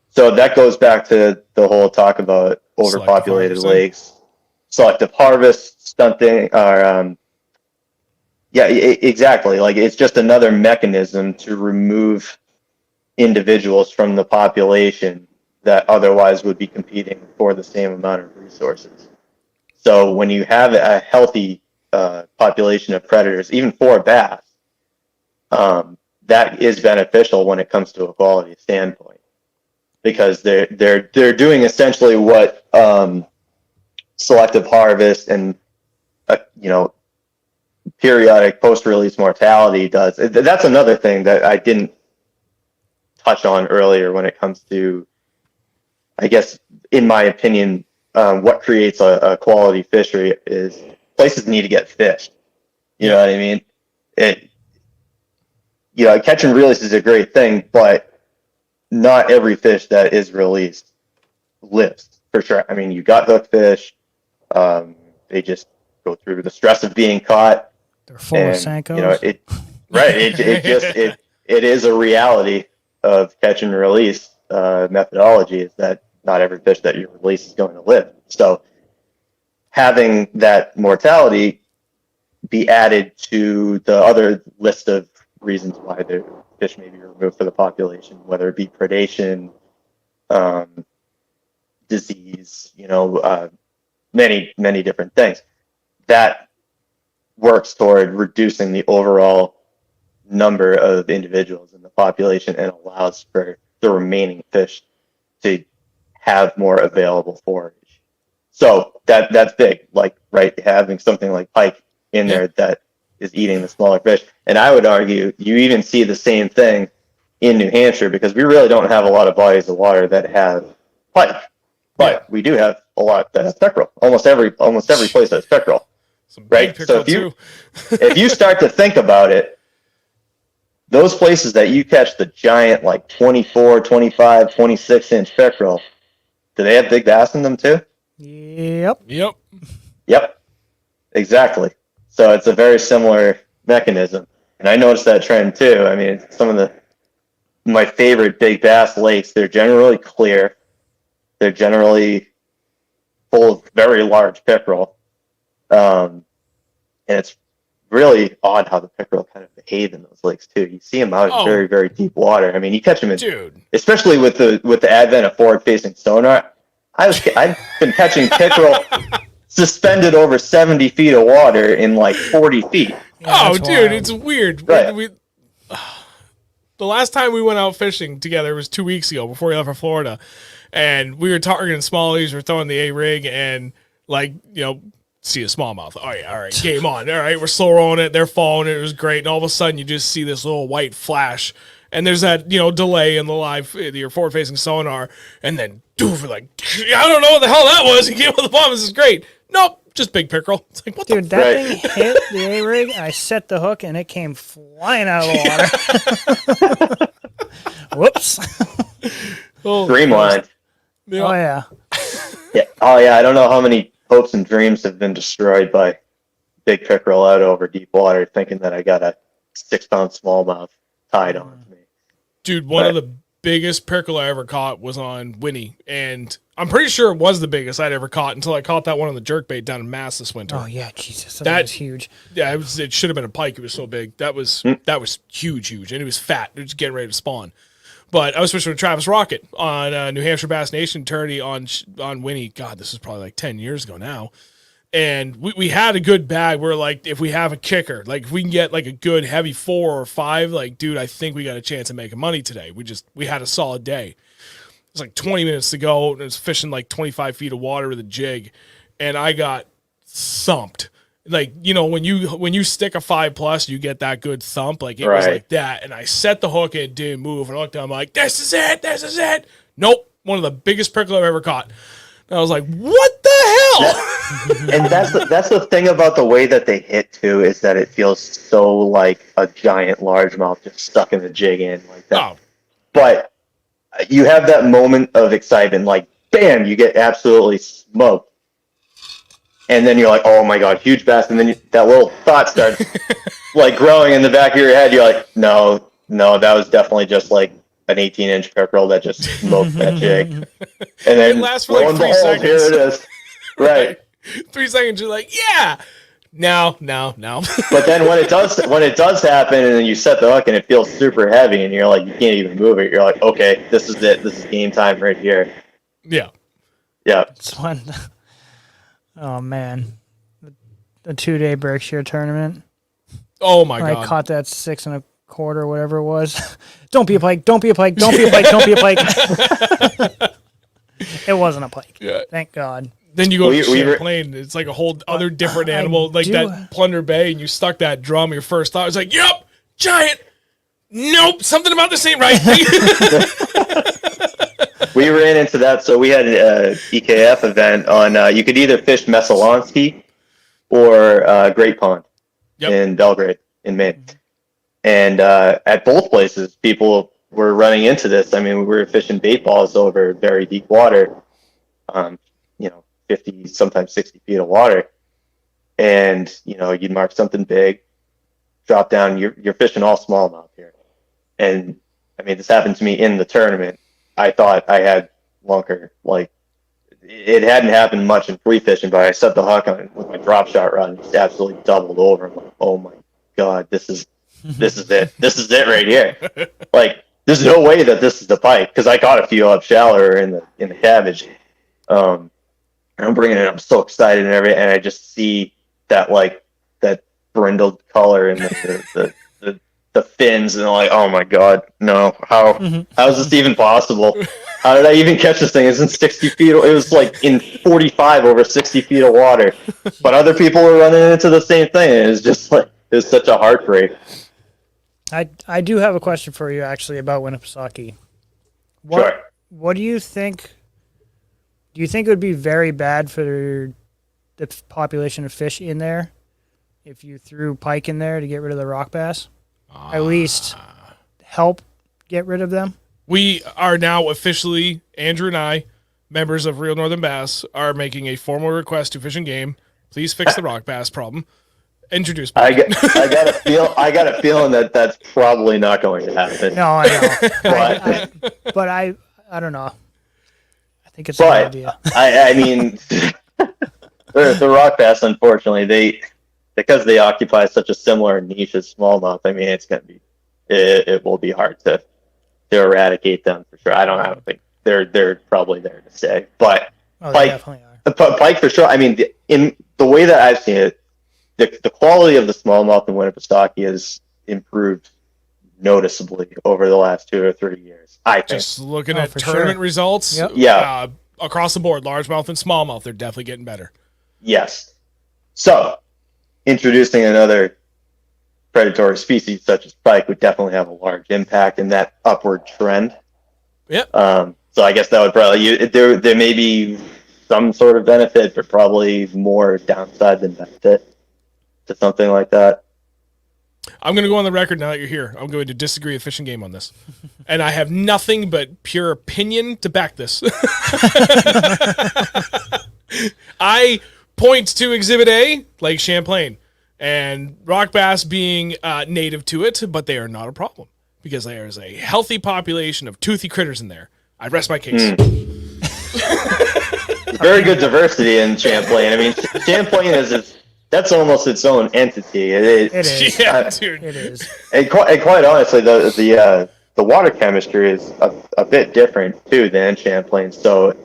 So that goes back to the whole talk about overpopulated lakes, selective harvest, stunting, or exactly. Like, it's just another mechanism to remove individuals from the population that otherwise would be competing for the same amount of resources. So when you have a healthy population of predators, even for bass, that is beneficial when it comes to a quality standpoint, because they're doing essentially what selective harvest and periodic post-release mortality does. That's another thing that I didn't touch on earlier when it comes to, I guess, in my opinion, what creates a quality fishery is places need to get fished. You know what I mean? Catch and release is a great thing, but not every fish that is released lives, for sure. I mean, you got hook fish. They just go through the stress of being caught. They're full of Sankos. It is a reality of catch and release methodology, is that not every fish that you release is going to live. So having that mortality be added to the other list of reasons why the fish may be removed from the population, whether it be predation, disease, many, many different things, that works toward reducing the overall number of individuals in the population and allows for the remaining fish to have more available forage. So that's big, having something like pike in there that is eating the smaller fish. And I would argue you even see the same thing in New Hampshire, because we really don't have a lot of bodies of water that have pike, but we do have a lot that have peckerel. Almost every place has peckerel, right? So if you start to think about it, those places that you catch the giant, 24, 25, 26-inch peckerel, do they have big bass in them too? Yep. Exactly. So it's a very similar mechanism. And I noticed that trend too. I mean, some of my favorite big bass lakes, they're generally clear. They're generally full of very large pickerel. And it's really odd how the pickerel kind of behave in those lakes too. You see them out in very, very deep water. I mean, you catch them especially with the advent of forward-facing sonar. I've been catching pickerel suspended over 70 feet of water in 40 feet. Yeah, dude, it's weird. Right. The last time we went out fishing together was 2 weeks ago before we left for Florida, and we were targeting smallies. We're throwing the A rig and see a smallmouth. Oh yeah, all right, game on. All right, we're slow rolling it. They're following it. It was great, and all of a sudden you just see this little white flash, and there's that delay in your forward facing sonar, and then doof, I don't know what the hell that was. He came with the bomb. This is great. Nope, just big pickerel. It's like, what Dude, that thing hit the A-rig. I set the hook, and it came flying out of the water. Whoops. Streamlined. Yeah. Oh, yeah. Oh, yeah. I don't know how many hopes and dreams have been destroyed by big pickerel out over deep water, thinking that I got a 6-pound smallmouth tied on to me. Dude, one of the biggest pickerel I ever caught was on Winnie, and I'm pretty sure it was the biggest I'd ever caught until I caught that one on the jerkbait down in Mass this winter. Oh yeah, Jesus, that was huge. Yeah, it should have been a pike. It was so big. That was huge, and it was fat. It was getting ready to spawn. But I was fishing with Travis Rocket on New Hampshire Bass Nation tourney on Winnie. God, this is probably 10 years ago now. And we had a good bag. We're like, if we have a kicker, if we can get a good heavy 4 or 5, dude, I think we got a chance of making money today. We had a solid day. It was 20 minutes to go, and I was fishing 25 feet of water with a jig, and I got thumped. When you stick a 5+, you get that good thump. It was like that, and I set the hook and it didn't move, and I looked down, I'm like, this is it. Nope, one of the biggest pickerel I've ever caught. And I was like, what the And that's the thing about the way that they hit too, is that it feels so like a giant largemouth just stuck in the jig in like that. Oh. But you have that moment of excitement, like bam, you get absolutely smoked, and then you're like, oh my god, huge bass, and then that little thought starts like growing in the back of your head. You're like, no, that was definitely just like an 18-inch peckerel that just smoked that jig. And then It lasts for like lo and 3 behold, seconds. here it is. Right. 3 seconds, you're like, yeah. No. But then when it does happen, and then you set the hook and it feels super heavy, and you're like, you can't even move it. You're like, okay, this is it. This is game time right here. Yeah. Yeah. It's when, oh man, the 2-day Berkshire tournament. Oh my I god. caught that 6 1/4, whatever it was. Don't be a pike. Don't be a pike. Don't be a pike. Don't be a pike. It wasn't a pike. Yeah. Thank God. Then you go to Champlain. It's like a whole other different animal, like that Plunder Bay, and you stuck that drum. Your first thought was like, "Yep, giant." Nope, something about this ain't right. We ran into that. So we had an EKF event on. You could either fish Messalonsky or Great Pond in Belgrade in Maine, and at both places, people were running into this. I mean, we were fishing bait balls over very deep water. 50, sometimes 60 feet of water. And, you'd mark something big, drop down, you're fishing all smallmouth here. And, I mean, this happened to me in the tournament. I thought I had lunker. Like, it hadn't happened much in free fishing, but I set the hook on it with my drop shot rod and just absolutely doubled over. I'm like, oh my God, this is it. This is it right here. Like, there's no way that this is the pike, because I caught a few up shallower in the cabbage. I'm bringing it. I'm so excited and everything, and I just see that that brindled color and the fins, and I'm like, oh my God, no! How is this even possible? How did I even catch this thing? It's in 60 feet. It was like in 45 over 60 feet of water, but other people were running into the same thing. And it was just like it was such a heartbreak. I do have a question for you actually about Winnipesaukee. Sure. What do you think? Do you think it would be very bad for the population of fish in there if you threw pike in there to get rid of the rock bass? At least help get rid of them? We are now officially, Andrew and I, members of Reel Northern Bass, are making a formal request to Fish and Game. Please fix the rock bass problem. Introduce pike. I got a feeling that that's probably not going to happen. No, I know. But I don't know. I think it's a good idea. I mean, the rock bass, unfortunately, because they occupy such a similar niche as smallmouth. I mean, it will be hard to eradicate them for sure. I don't think they're probably there to stay, but they definitely are. Pike for sure. I mean, in the way that I've seen it, the quality of the smallmouth in Winnipesaukee has improved noticeably over the last 2 or 3 years. I think. Just looking at tournament results, across the board, largemouth and smallmouth, they're definitely getting better. Yes. So, introducing another predatory species such as pike would definitely have a large impact in that upward trend. Yep. So I guess that would probably there may be some sort of benefit, but probably more downside than benefit to something like that. I'm going to go on the record now that you're here. I'm going to disagree with Fish and Game on this. And I have nothing but pure opinion to back this. I point to Exhibit A, Lake Champlain, and rock bass being native to it, but they are not a problem because there is a healthy population of toothy critters in there. I rest my case. Very good diversity in Champlain. I mean, Champlain that's almost its own entity. It is. Yeah, dude. It is. And quite honestly, the water chemistry is a bit different too than Champlain. So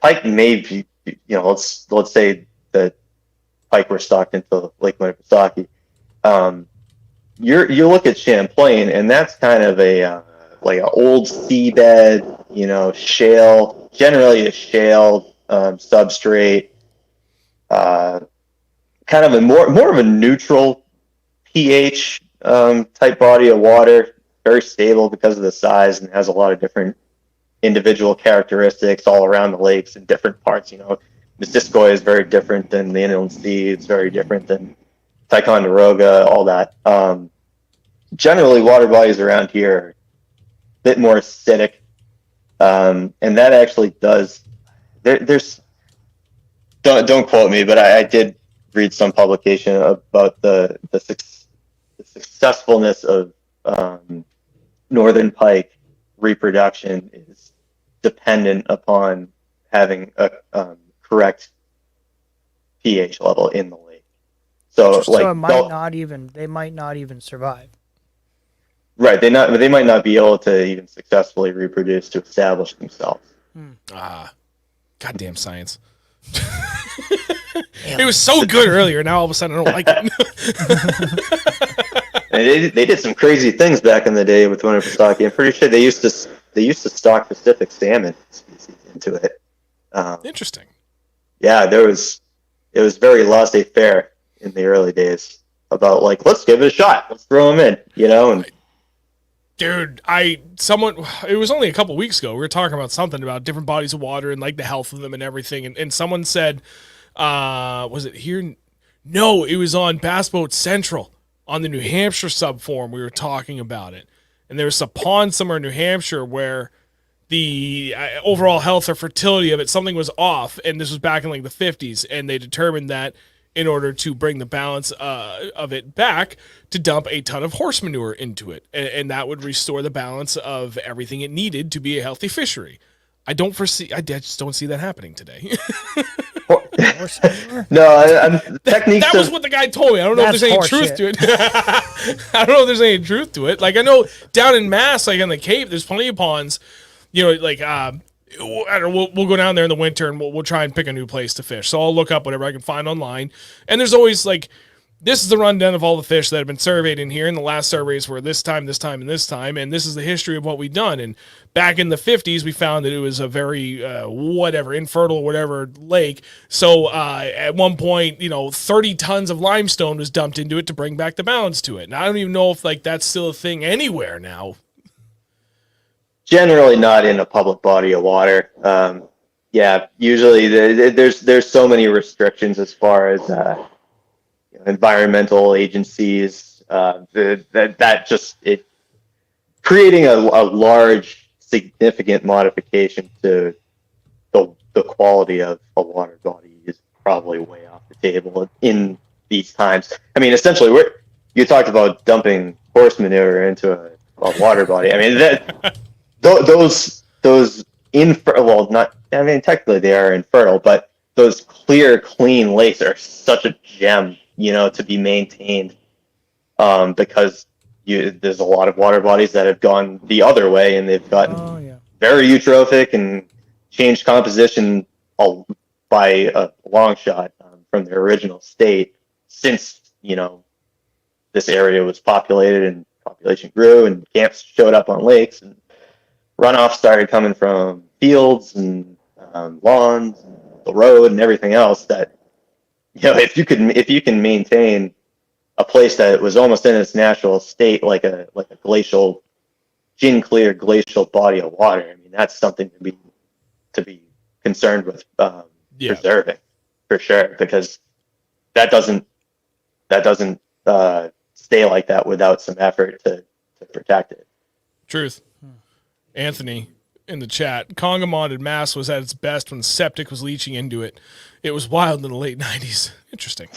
pike may be, let's say that pike were stocked into Lake Winnipesaukee. You look at Champlain, and that's kind of a like an old seabed, shale, generally a shale substrate. Kind of a more of a neutral pH type body of water, very stable because of the size, and has a lot of different individual characteristics all around the lakes in different parts. Missisquoi is very different than the Inland Sea. It's very different than Ticonderoga, all that. Generally, water bodies around here are a bit more acidic, and that actually does. There's don't quote me, but I did read some publication about the successfulness of northern pike reproduction is dependent upon having a correct pH level in the lake. So like, so it might not even, they might not even survive. Right, they might not be able to even successfully reproduce to establish themselves. Goddamn science. It was so good earlier. Now all of a sudden I don't like it. And they did some crazy things back in the day with Winnipesaukee. I'm pretty sure they used to stock Pacific salmon species into it. Interesting. Yeah, it was very laissez-faire in the early days about like, let's give it a shot, let's throw them in, and. Dude, it was only a couple weeks ago. We were talking about something about different bodies of water and like the health of them and everything. And someone said, was it here? No, it was on Bass Boat Central on the New Hampshire subforum. We were talking about it. And there was a pond somewhere in New Hampshire where the overall health or fertility of it, something was off. And this was back in like the 50s. And they determined that in order to bring the balance of it back, to dump a ton of horse manure into it. And that would restore the balance of everything it needed to be a healthy fishery. I just don't see that happening today. No, techniques. That was what the guy told me. I don't know if there's any truth to it. I don't know if there's any truth to it. Like, I know down in Mass, like on the Cape, there's plenty of ponds, like, I don't know, we'll go down there in the winter and we'll try and pick a new place to fish. So I'll look up whatever I can find online. And there's always like, this is the rundown of all the fish that have been surveyed in here. And the last surveys were this time, this time, and this time. And this is the history of what we've done. And back in the 50s, we found that it was a very, infertile, lake. So at one point, 30 tons of limestone was dumped into it to bring back the balance to it. And I don't even know if like that's still a thing anywhere now. Generally not in a public body of water. Usually there's so many restrictions as far as environmental agencies creating a large significant modification to the quality of a water body is probably way off the table in these times. I mean, essentially, you talked about dumping horse manure into a water body. I mean, technically they are infertile, but those clear, clean lakes are such a gem, to be maintained, because there's a lot of water bodies that have gone the other way, and they've gotten very eutrophic and changed composition by a long shot from their original state since, this area was populated and population grew and camps showed up on lakes and runoff started coming from fields and lawns, and the road and everything else. That if you can maintain a place that was almost in its natural state, like a glacial, gin clear glacial body of water, I mean, that's something to be concerned with preserving for sure, because that doesn't stay like that without some effort to protect it. Truth. Anthony in the chat, Conga modded Mass was at its best when septic was leaching into it. It was wild in the late 90s. Interesting.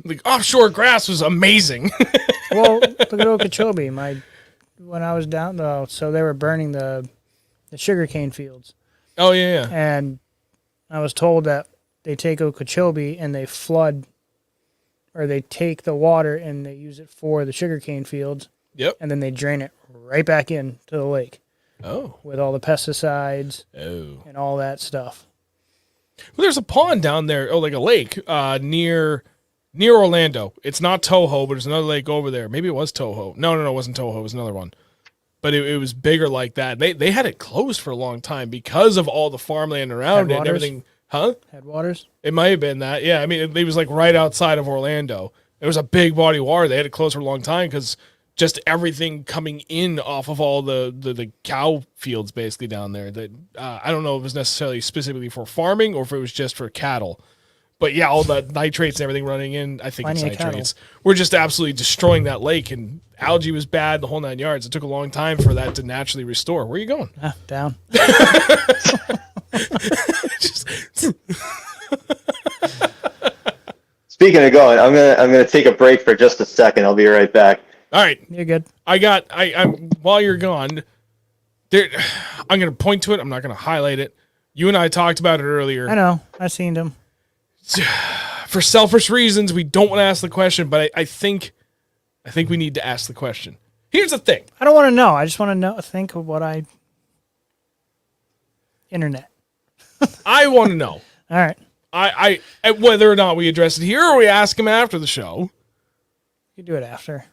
The offshore grass was amazing. Well, look at Okeechobee. When I was down though, so they were burning the sugarcane fields. Oh yeah. And I was told that they take Okeechobee and they flood, or they take the water and they use it for the sugarcane fields. Yep. And then they drain it right back into the lake. Oh. With all the pesticides. Oh. And all that stuff. Well, there's a pond down there, like a lake, near Orlando. It's not Toho, but there's another lake over there. Maybe it was Toho. No, it wasn't Toho. It was another one. But it was bigger like that. They had it closed for a long time because of all the farmland around it and everything. Huh? Headwaters? It might have been that. Yeah, I mean, it was like right outside of Orlando. It was a big body of water. They had it closed for a long time because just everything coming in off of all the cow fields basically down there. That I don't know if it was necessarily specifically for farming or if it was just for cattle. But yeah, all the nitrates and everything running in, I think Plenty it's of nitrates. We're just absolutely destroying that lake, and algae was bad, the whole 9 yards. It took a long time for that to naturally restore. Where are you going? Down. Speaking of going, I'm gonna take a break for just a second. I'll be right back. All right. You're good. I'm while you're gone, I'm gonna point to it. I'm not gonna highlight it. You and I talked about it earlier. I know. I seen them. For selfish reasons, we don't want to ask the question, but I think we need to ask the question. Here's the thing. I don't want to know. I just want to know. Think of what I. Internet. I want to know. All right. I whether or not we address it here or we ask him after the show. You do it after.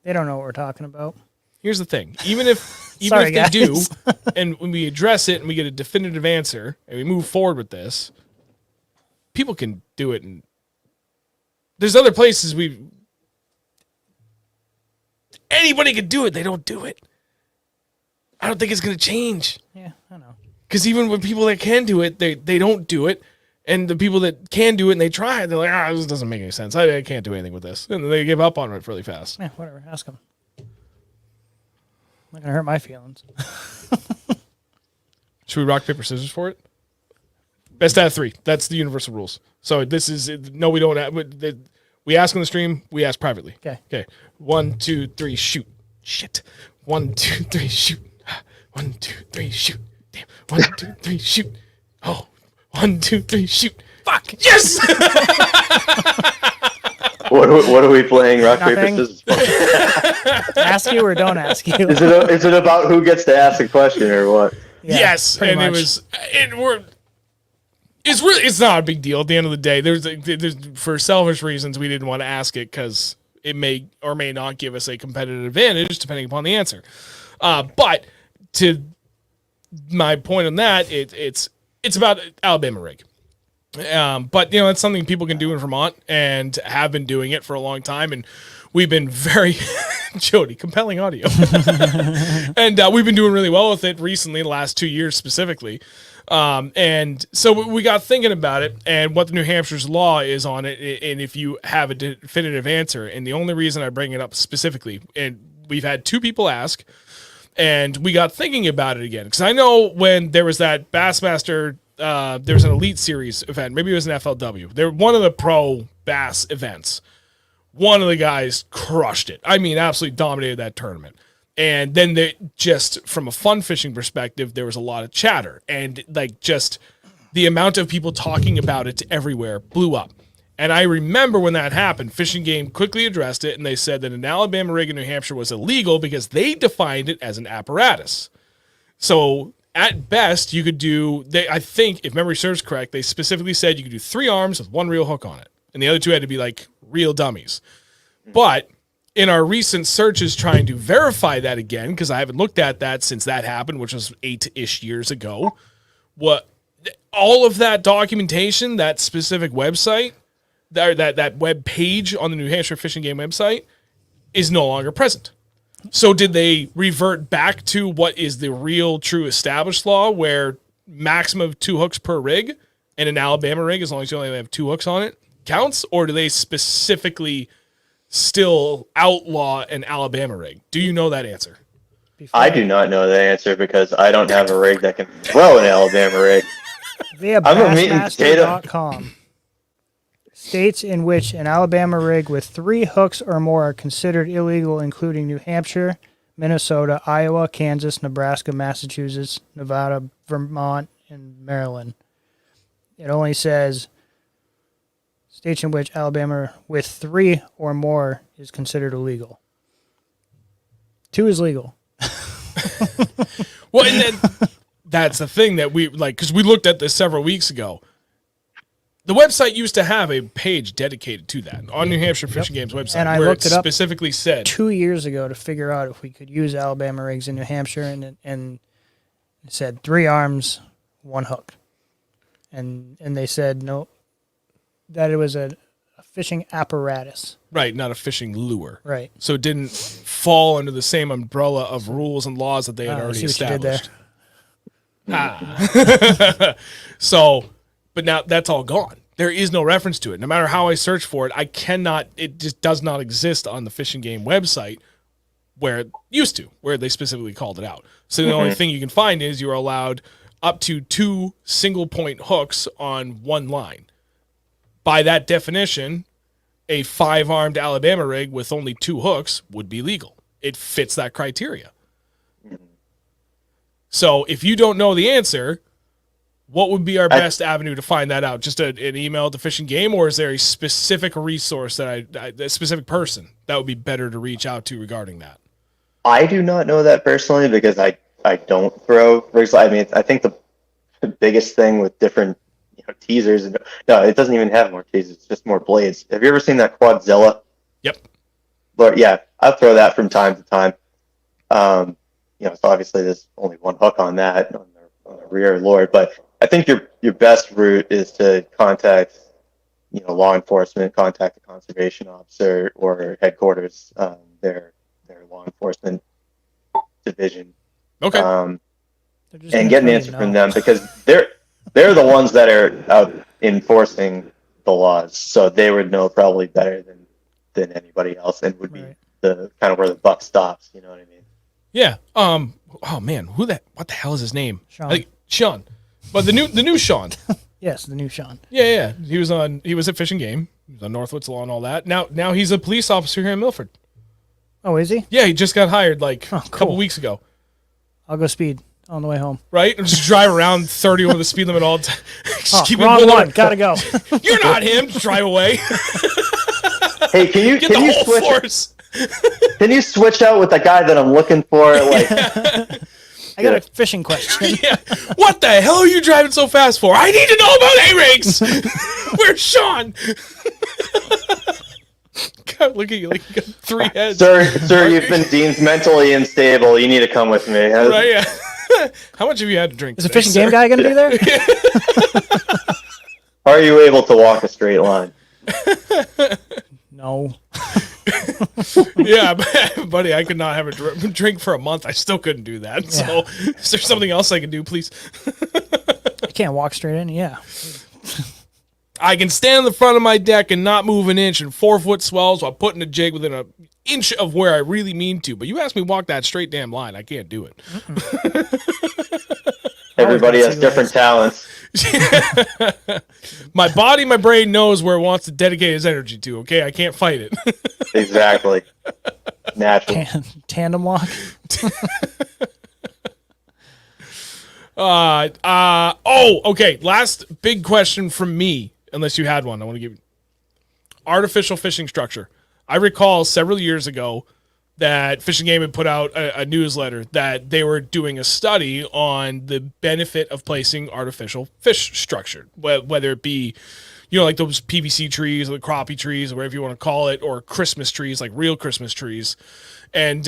They don't know what we're talking about. Here's the thing. Even if Sorry, they do, guys. and when we address it and we get a definitive answer and we move forward with this, people can do it. And there's other places anybody can do it. They don't do it. I don't think it's going to change. Yeah, I know. Because even with people that can do it, they don't do it. And the people that can do it and they try it, they're like, this doesn't make any sense. I can't do anything with this. And then they give up on it really fast. Yeah, whatever. Ask them. Not going to hurt my feelings. Should we rock, paper, scissors for it? Best out of 3. That's the universal rules. So this is, no, we don't. We ask on the stream. We ask privately. Okay. Okay. 1, 2, 3, shoot. Shit. 1, 2, 3, shoot. 1, 2, 3, shoot. Damn. 1, 2, 3, shoot. Oh. 1, 2, 3, shoot. Fuck. Yes. What are we playing? Rock, paper, Nothing. scissors for? Ask you or don't ask you. Is it about who gets to ask a question or what? Yeah, Yes. pretty And much. it was, it's not a big deal at the end of the day. There's for selfish reasons, we didn't want to ask it because it may or may not give us a competitive advantage depending upon the answer. But to my point on that, it's about Alabama rig. But it's something people can do in Vermont and have been doing it for a long time. And we've been very, Jody, compelling audio. And we've been doing really well with it recently, the last 2 years specifically. And so we got thinking about it and what the New Hampshire's law is on it. And if you have a definitive answer, and the only reason I bring it up specifically, and we've had 2 people ask, and we got thinking about it again. Because I know when there was that Bassmaster, there was an Elite Series event. Maybe it was an FLW. They're one of the pro bass events. One of the guys crushed it. I mean, absolutely dominated that tournament. And then they just, from a fun fishing perspective, there was a lot of chatter. And like just the amount of people talking about it everywhere blew up. And I remember when that happened, Fishing Game quickly addressed it, and they said that an Alabama rig in New Hampshire was illegal because they defined it as an apparatus. So at best, you could do, I think, if memory serves correct, they specifically said you could do 3 arms with 1 reel hook on it. And the other 2 had to be like real dummies. But in our recent searches trying to verify that again, because I haven't looked at that since that happened, which was 8-ish years ago, all of that documentation, that specific website, that web page on the New Hampshire Fishing Game website is no longer present. So did they revert back to what is the real true established law where maximum of 2 hooks per rig and an Alabama rig, as long as you only have 2 hooks on it, counts? Or do they specifically still outlaw an Alabama rig? Do you know that answer? I do not know the answer because I don't have a rig that can throw an Alabama rig. Via I'm a meat and potato. Bassmaster.com. States in which an Alabama rig with 3 hooks or more are considered illegal, including New Hampshire, Minnesota, Iowa, Kansas, Nebraska, Massachusetts, Nevada, Vermont, and Maryland. It only says states in which Alabama with 3 or more is considered illegal. 2 is legal. Well, and then that's the thing that we like, because we looked at this several weeks ago. The website used to have a page dedicated to that on New Hampshire Fishing Games website, And I where looked it it up specifically said 2 years ago to figure out if we could use Alabama rigs in New Hampshire, and it said 3 arms, 1 hook. And they said no, that it was a a fishing apparatus. Right, not a fishing lure. Right. So it didn't fall under the same umbrella of rules and laws that they had I already see what you did there. established. Ah. So, but now that's all gone. There is no reference to it. No matter how I search for it, I cannot, it just does not exist on the Fishing Game website where it used to, where they specifically called it out. So the only thing you can find is you are allowed up to 2 single point hooks on one line. By that definition, a 5-armed Alabama rig with only 2 hooks would be legal. It fits that criteria. So if you don't know the answer, what would be our best avenue to find that out? Just an email to Fishing Game, or is there a specific resource that a specific person that would be better to reach out to regarding that? I do not know that personally because I don't throw rigs. I mean, I think the biggest thing with different teasers, no, it doesn't even have more teasers. It's just more blades. Have you ever seen that Quadzilla? Yep. But yeah, I throw that from time to time. So obviously there's only one hook on that on the rear lure, but I think your best route is to contact law enforcement, contact the conservation officer or headquarters, their law enforcement division. Okay. And get an answer from them because they're the ones that are out enforcing the laws, so they would know probably better than anybody else, and would be the kind of where the buck stops. You know what I mean? Yeah. Oh man, what the hell is his name? Sean. Sean. But the new Sean. Yes, the new Sean. Yeah. He was at Fishing Game. He was on Northwoods Law and all that. Now he's a police officer here in Milford. Oh, is he? Yeah, he just got hired a couple weeks ago. I'll go speed on the way home. Right? Just drive around 30 over the speed limit all the time. Wrong one. Gotta go. You're not him. Just drive away. Hey, can you switch? Force. Can you switch out with the guy that I'm looking for? I got a fishing question. Yeah. What the hell are you driving so fast for? I need to know about A-rigs. Where's Sean? God, look at you like you got 3 heads. Sir, you've been deemed mentally unstable. You need to come with me. Right, yeah. How much have you had to drink Is the Fishing Game guy going to be there? Are you able to walk a straight line? No. Yeah, buddy, I could not have a drink for a month. I still couldn't do that. Yeah. So is there something else I can do, please? I can't walk straight in. Yeah. I can stand in the front of my deck and not move an inch in 4-foot swells while putting a jig within an inch of where I really mean to. But you ask me to walk that straight damn line, I can't do it. Everybody has different talents. My body, my brain knows where it wants to dedicate its energy to, okay? I can't fight it. Exactly. Natural. Tandem walk. Okay. Last big question from me, unless you had one. I want to give you artificial fishing structure. I recall several years ago that Fishing Game had put out a newsletter that they were doing a study on the benefit of placing artificial fish structure, whether it be, like those PVC trees or the crappie trees or whatever you want to call it, or Christmas trees, like real Christmas trees. And,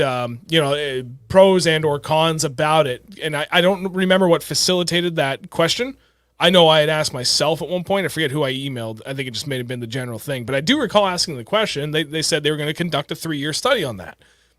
pros and or cons about it. And I don't remember what facilitated that question. I know I had asked myself at one point. I forget who I emailed. I think it just may have been the general thing. But I do recall asking the question. They said they were going to conduct a 3-year study on that.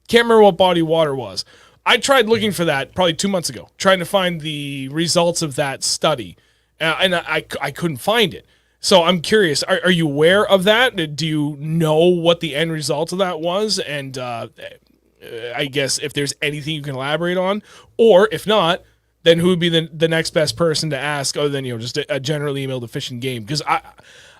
Can't remember what body of water was. I tried looking for that probably 2 months ago, trying to find the results of that study. And I couldn't find it. So I'm curious, are you aware of that? Do you know what the end result of that was? And I guess if there's anything you can elaborate on, or if not, then who would be the next best person to ask other than, just a general email to Fishing Game? Because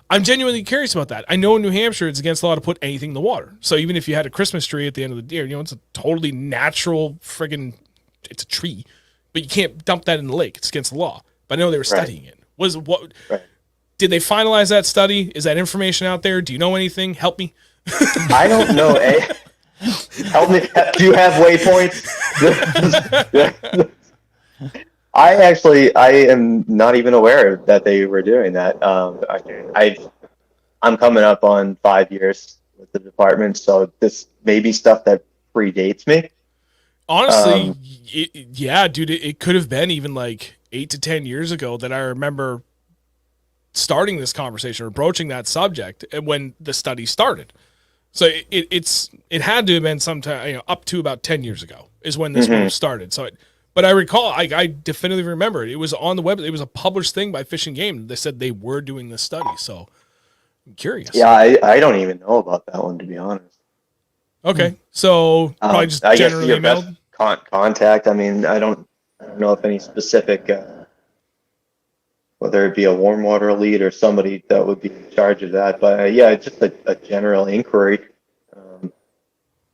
I'm genuinely curious about that. I know in New Hampshire it's against the law to put anything in the water. So even if you had a Christmas tree at the end of the year, it's a totally natural it's a tree, but you can't dump that in the lake. It's against the law. But I know they were studying it. Did they finalize that study? Is that information out there? Do you know anything? Help me. I don't know. Help me. Do you have waypoints? I am not even aware that they were doing that. I'm coming up on 5 years with the department, so this may be stuff that predates me. Honestly, dude, it could have been even like 8 to 10 years ago that I remember starting this conversation or broaching that subject when the study started. So it had to have been sometime, up to about 10 years ago is when this one started. So, but I recall, I definitively remember it. It was on the web. It was a published thing by Fish and Game. They said they were doing this study. So I'm curious. Yeah, I don't even know about that one, to be honest. Okay, so probably just I guess generally your best emailed. contact. I mean, I don't know if any specific, whether it be a warm water lead or somebody that would be in charge of that. But yeah, just a general inquiry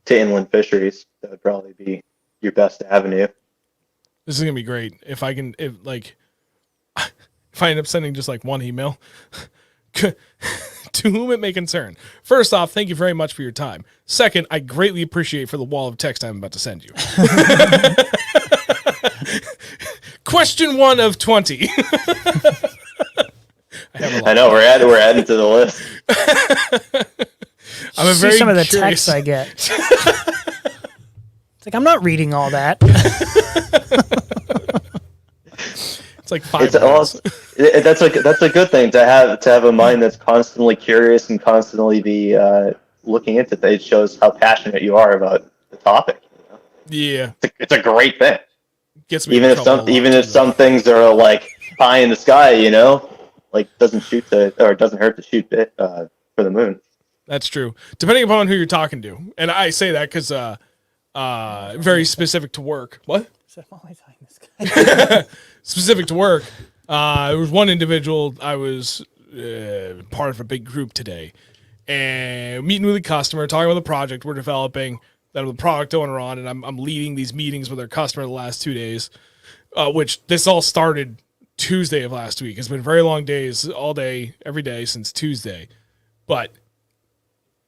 to inland fisheries. That would probably be your best avenue. This is gonna be great if I end up sending just like one email. To whom it may concern. First off, thank you very much for your time. Second, I greatly appreciate for the wall of text I'm about to send you. Question 1 of 20. I know we're adding to the list. I'm see some of the texts I get. It's like I'm not reading all that. It's like 5 that's a good thing to have a mind that's constantly curious and constantly be looking into things. It shows how passionate you are about the topic. Yeah, it's a great thing. Gets me even if some things are like pie in the sky, like doesn't hurt to shoot for the moon. That's true. Depending upon who you're talking to, and I say that because very specific to work. What? Specific to work. There was one individual. I was part of a big group today, and meeting with a customer, talking about the project we're developing that I'm the product owner on, and I'm leading these meetings with our customer the last 2 days, which this all started Tuesday of last week. It's been very long days, all day, every day since Tuesday, but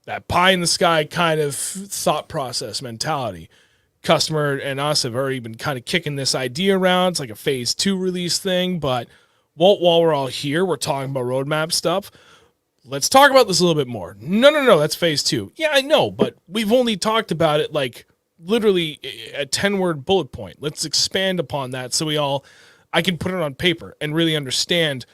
that pie in the sky kind of thought process mentality. Customer and us have already been kind of kicking this idea around. It's like a phase 2 release thing, but while we're all here, we're talking about roadmap stuff. Let's talk about this a little bit more. No, that's phase 2. Yeah, I know, but we've only talked about it like literally a 10-word bullet point. Let's expand upon that so I can put it on paper and really understand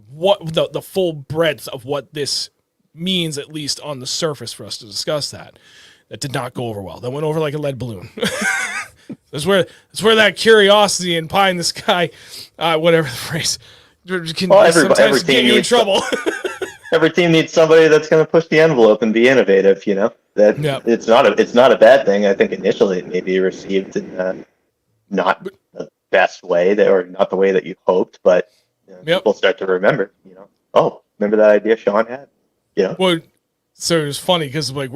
what the full breadth of what this means, at least on the surface, for us to discuss that. That did not go over well. That went over like a lead balloon. That's where that curiosity and pie in the sky, whatever the phrase, can sometimes get you in trouble. Every team needs somebody that's going to push the envelope and be innovative. It's not a bad thing. I think initially it may be received in not the best way or not the way that you hoped, but people start to remember. Oh, remember that idea Sean had? Well, so it was funny because like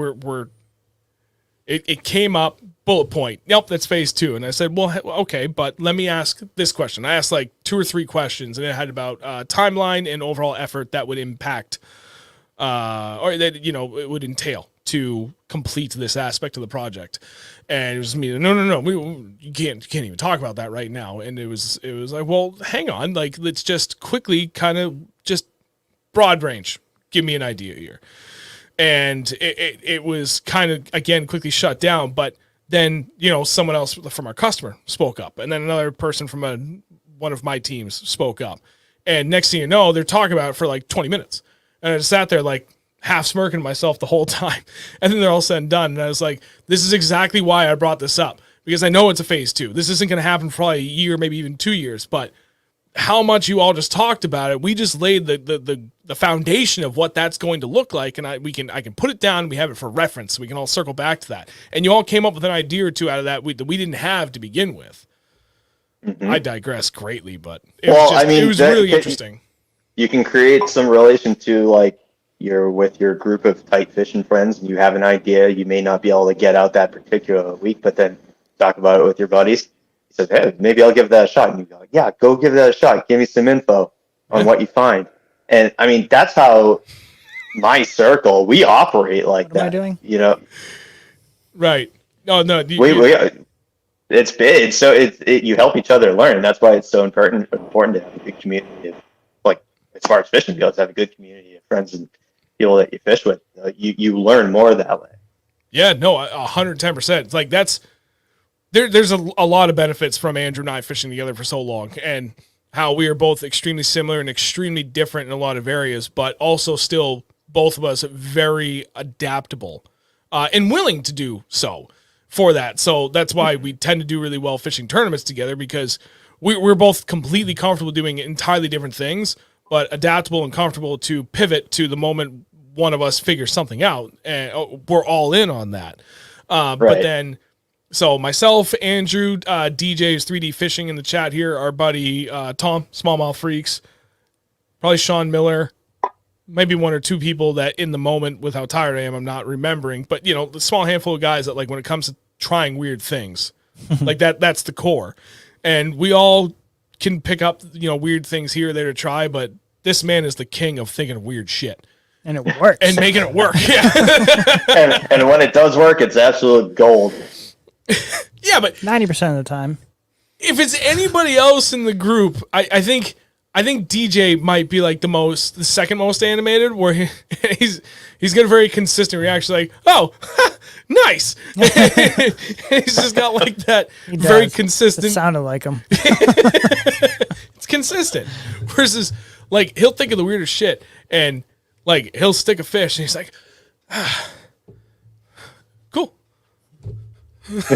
it came up, bullet point. Yep, that's phase 2. And I said, well, okay, but let me ask this question. I asked like 2 or 3 questions, and it had about timeline and overall effort that would impact, or that it would entail to complete this aspect of the project. And it was me. No, you can't even talk about that right now. And it was like, well, hang on, like let's just quickly kind of just broad range. Give me an idea here. And it was kind of, again, quickly shut down. But then, someone else from our customer spoke up. And then another person from one of my teams spoke up. And next thing you know, they're talking about it for like 20 minutes. And I just sat there like half smirking to myself the whole time. And then they're all said and done. And I was like, this is exactly why I brought this up. Because I know it's a phase 2. This isn't going to happen for probably a year, maybe even 2 years. But how much you all just talked about it, we just laid the foundation of what that's going to look like, and I can put it down. We have it for reference, so we can all circle back to that. And you all came up with an idea or two out of that we didn't have to begin with. Mm-hmm. I digress greatly, but it was really interesting. You can create some relation to like you're with your group of tight fishing friends, and you have an idea. You may not be able to get out that particular week, but then talk about it with your buddies. Says, hey, maybe I'll give that a shot. And you go, yeah, go give that a shot. Give me some info on what you find. And I mean, that's how my circle, we operate like that. What am I doing? Right. No. It's big. So you help each other learn. That's why it's so important to have a good community of, like, as far as fishing goes, have a good community of friends and people that you fish with. You learn more that way. Yeah, no, 110%. It's like there's a lot of benefits from Andrew and I fishing together for so long, and how we are both extremely similar and extremely different in a lot of areas, but also still both of us very adaptable and willing to do so for that. So that's why we tend to do really well fishing tournaments together, because we're both completely comfortable doing entirely different things, but adaptable and comfortable to pivot to the moment one of us figures something out, and we're all in on that. But then, so myself, Andrew, DJ is 3D Fishing in the chat here, our buddy Tom, Smallmouth Freaks, probably Sean Miller, maybe one or two people that in the moment with how tired I am, I'm not remembering, but the small handful of guys that, like, when it comes to trying weird things, like that's the core. And we all can pick up, weird things here or there to try, but this man is the king of thinking of weird shit. And it works. And making it work. Yeah. and when it does work, it's absolute gold. Yeah, but 90% of the time. If it's anybody else in the group, I think DJ might be like the second most animated, where he's got a very consistent reaction, like, oh, nice. He's just got like that very consistent. It sounded like him. It's consistent. Versus, like, he'll think of the weirdest shit, and like he'll stick a fish, and he's like, cool. And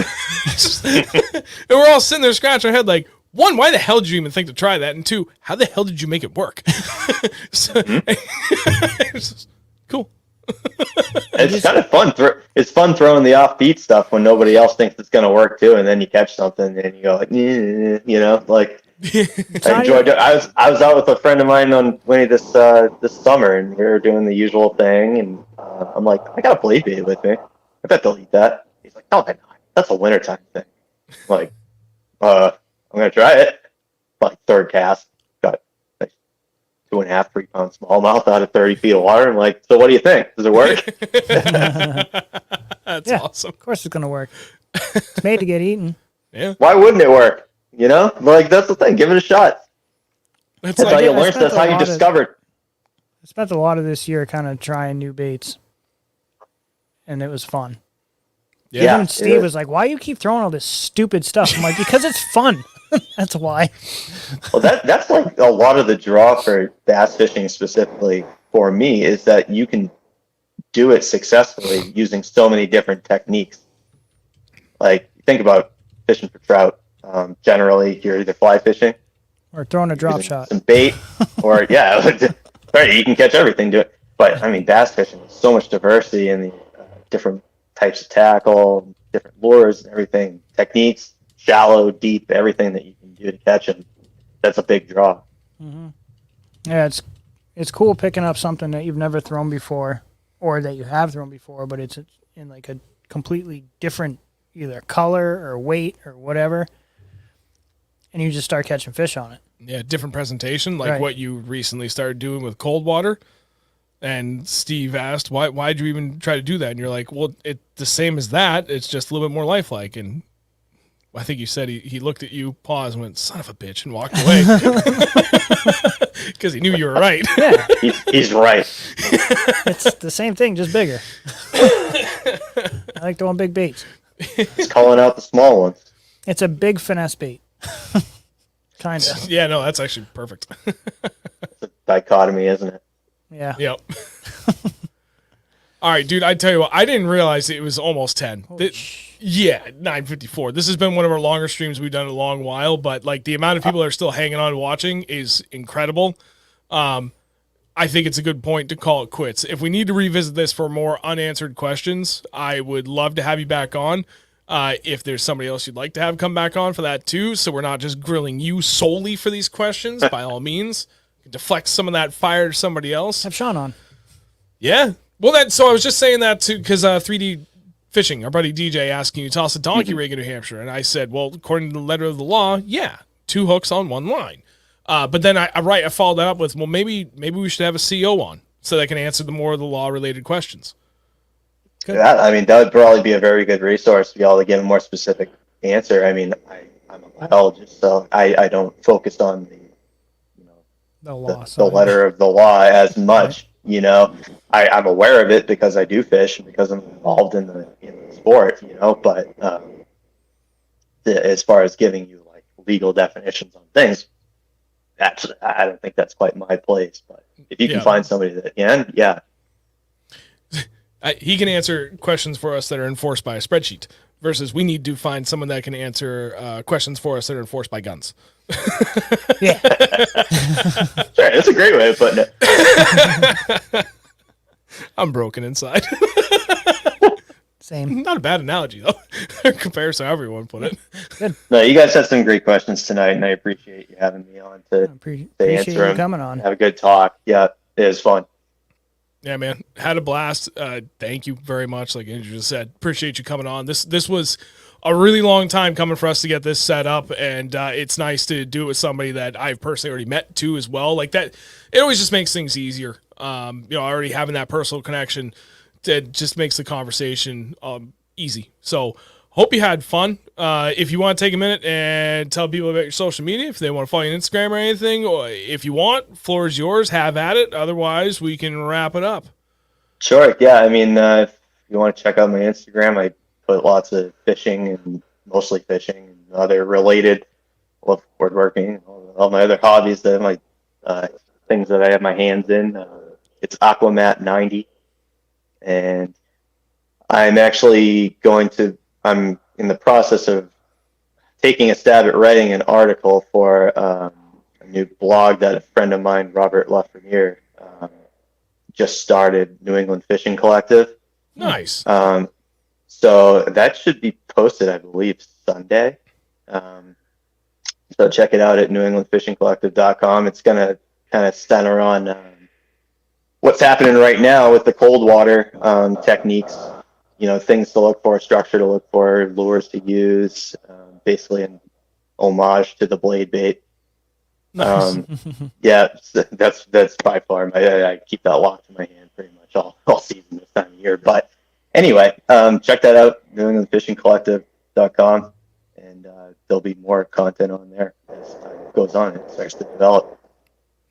we're all sitting there scratching our head, like, one, why the hell did you even think to try that? And two, how the hell did you make it work? It's just, cool. It's kind of fun. It's fun throwing the offbeat stuff when nobody else thinks it's going to work too, and then you catch something and you go like, like. I enjoyed it. I was out with a friend of mine on Winnie this summer, and we were doing the usual thing, and I'm like, I got a blade bait with me. I bet they'll eat that. He's like, no, that's a wintertime thing. I'm like, I'm gonna try it. Like, third cast, got like 2.5, 3 pound smallmouth out of 30 feet of water. I'm like, so what do you think? Does it work? That's awesome. Of course it's gonna work. It's made to get eaten. Yeah. Why wouldn't it work? Like, that's the thing. Give it a shot. That's how you learn. That's how you discovered. I spent a lot of this year kind of trying new baits, and it was fun. Yeah. Even Steve was like, "Why do you keep throwing all this stupid stuff?" I'm like, "Because it's fun." That's why. Well, that's like a lot of the draw for bass fishing, specifically for me, is that you can do it successfully using so many different techniques. Like, think about fishing for trout. Generally, you're either fly fishing or throwing a drop shot, some bait, or right, you can catch everything. Do it, but I mean, bass fishing is so much diversity in the different types of tackle, different lures, and everything, techniques, shallow, deep, everything that you can do to catch them. That's a big draw. Mm-hmm. Yeah, it's cool picking up something that you've never thrown before, or that you have thrown before, but it's in like a completely different either color or weight or whatever. And you just start catching fish on it. Yeah, different presentation, like what you recently started doing with cold water. And Steve asked, why'd you even try to do that? And you're like, well, it's the same as that. It's just a little bit more lifelike. And I think you said he looked at you, paused, and went, son of a bitch, and walked away. Because he knew you were right. Yeah. He's right. It's the same thing, just bigger. I like throwing big baits. He's calling out the small ones. It's a big finesse bait. Kind of. Yeah, no, that's actually perfect. It's a dichotomy, isn't it? Yeah. Yep. All right, dude, I tell you what, I didn't realize it was almost 10. Yeah, 9:54. This has been one of our longer streams we've done in a long while, but like the amount of people that are still hanging on watching is incredible. I think it's a good point to call it quits. If we need to revisit this for more unanswered questions, I would love to have you back on. If there's somebody else you'd like to have come back on for that too, so we're not just grilling you solely for these questions, by all means, deflect some of that fire to somebody else. Have Sean on. Yeah. Well, so I was just saying that too, because 3D Fishing, our buddy DJ, asking you to toss a donkey rig in New Hampshire, and I said, well, according to the letter of the law, yeah, 2 hooks on 1 line. But then I followed that up with, well, maybe we should have a CO on so they can answer the more of the law related questions. That would probably be a very good resource to be able to give a more specific answer. I mean, I'm a biologist, so I don't focus on the letter of the law as much. I'm aware of it because I do fish and because I'm involved in the sport. But as far as giving you like legal definitions on things, I don't think that's quite my place. But if you can Yeah. find somebody that can, yeah, He can answer questions for us that are enforced by a spreadsheet versus we need to find someone that can answer questions for us that are enforced by guns. Yeah. sure, that's a great way of putting it. I'm broken inside. Same. Not a bad analogy, though, in comparison to how everyone put it. No, you guys had some great questions tonight, and I appreciate you having me on to Appreciate answer you them. coming on. Have a good talk. Yeah, it was fun. Yeah, man, had a blast. Thank you very much. Like Andrew just said, appreciate you coming on. This was a really long time coming for us to get this set up, and it's nice to do it with somebody that I've personally already met too as well. Like that, it always just makes things easier. Already having that personal connection, it just makes the conversation easy. So hope you had fun. If you want to take a minute and tell people about your social media, if they want to follow you on Instagram or anything, or if you want, floor is yours. Have at it. Otherwise, we can wrap it up. Sure. Yeah. I mean, if you want to check out my Instagram, I put lots of fishing and mostly fishing and other related, love woodworking, all my other hobbies that my things that I have my hands in. It's Aquamat90, and I'm actually I'm in the process of taking a stab at writing an article for a new blog that a friend of mine, Robert Lafreniere, just started, New England Fishing Collective. Nice. So that should be posted, I believe, Sunday. So check it out at newenglandfishingcollective.com. It's going to kind of center on what's happening right now with the cold water techniques, things to look for, structure to look for, lures to use, basically an homage to the blade bait. Nice. Yeah, that's by far I keep that locked in my hand pretty much all season this time of year. But anyway, check that out, newenglandfishingcollective.com, and there'll be more content on there as time goes on. It starts to develop.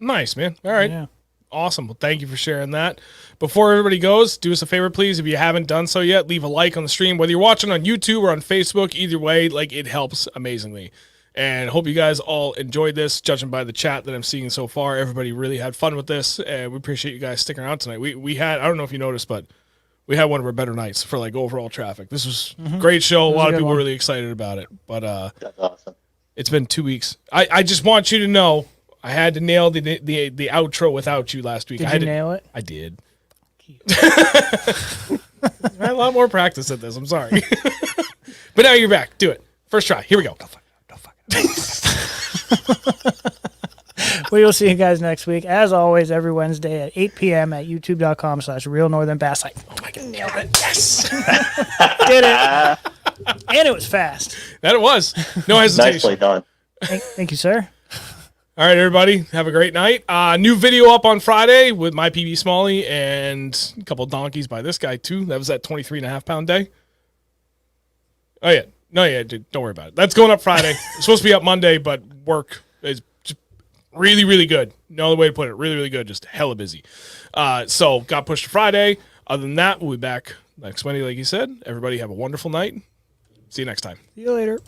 Nice, man. All right. Yeah. Awesome. Well, thank you for sharing that. Before everybody goes, do us a favor, please. If you haven't done so yet, leave a like on the stream, whether you're watching on YouTube or on Facebook. Either way, like, it helps amazingly. And hope you guys all enjoyed this. Judging by the chat that I'm seeing so far, everybody really had fun with this, and we appreciate you guys sticking around tonight. We had, I don't know if you noticed, but we had one of our better nights for like overall traffic. This was a great show. A lot of people were really excited about it. But That's awesome. it's been 2 weeks. I just want you to know I had to nail the outro without you last week. Did I had you to nail it? I did. I had a lot more practice at this. I'm sorry. But now you're back. Do it. First try. Here we go. Don't fuck it up. We will see you guys next week. As always, every Wednesday at 8 p.m. at youtube.com/ReelNorthernBass. Oh my God, nailed it. Yes. Did it. And it was fast. That it was. No hesitation. Nicely done. Thank you, sir. All right, everybody. Have a great night. New video up on Friday with my PB Smalley and a couple donkeys by this guy, too. That was that 23.5 pound day. Oh, yeah. No, yeah, dude, don't worry about it. That's going up Friday. It's supposed to be up Monday, but work is just really, really good. No other way to put it. Really, really good. Just hella busy. So got pushed to Friday. Other than that, we'll be back next Monday, like you said. Everybody have a wonderful night. See you next time. See you later.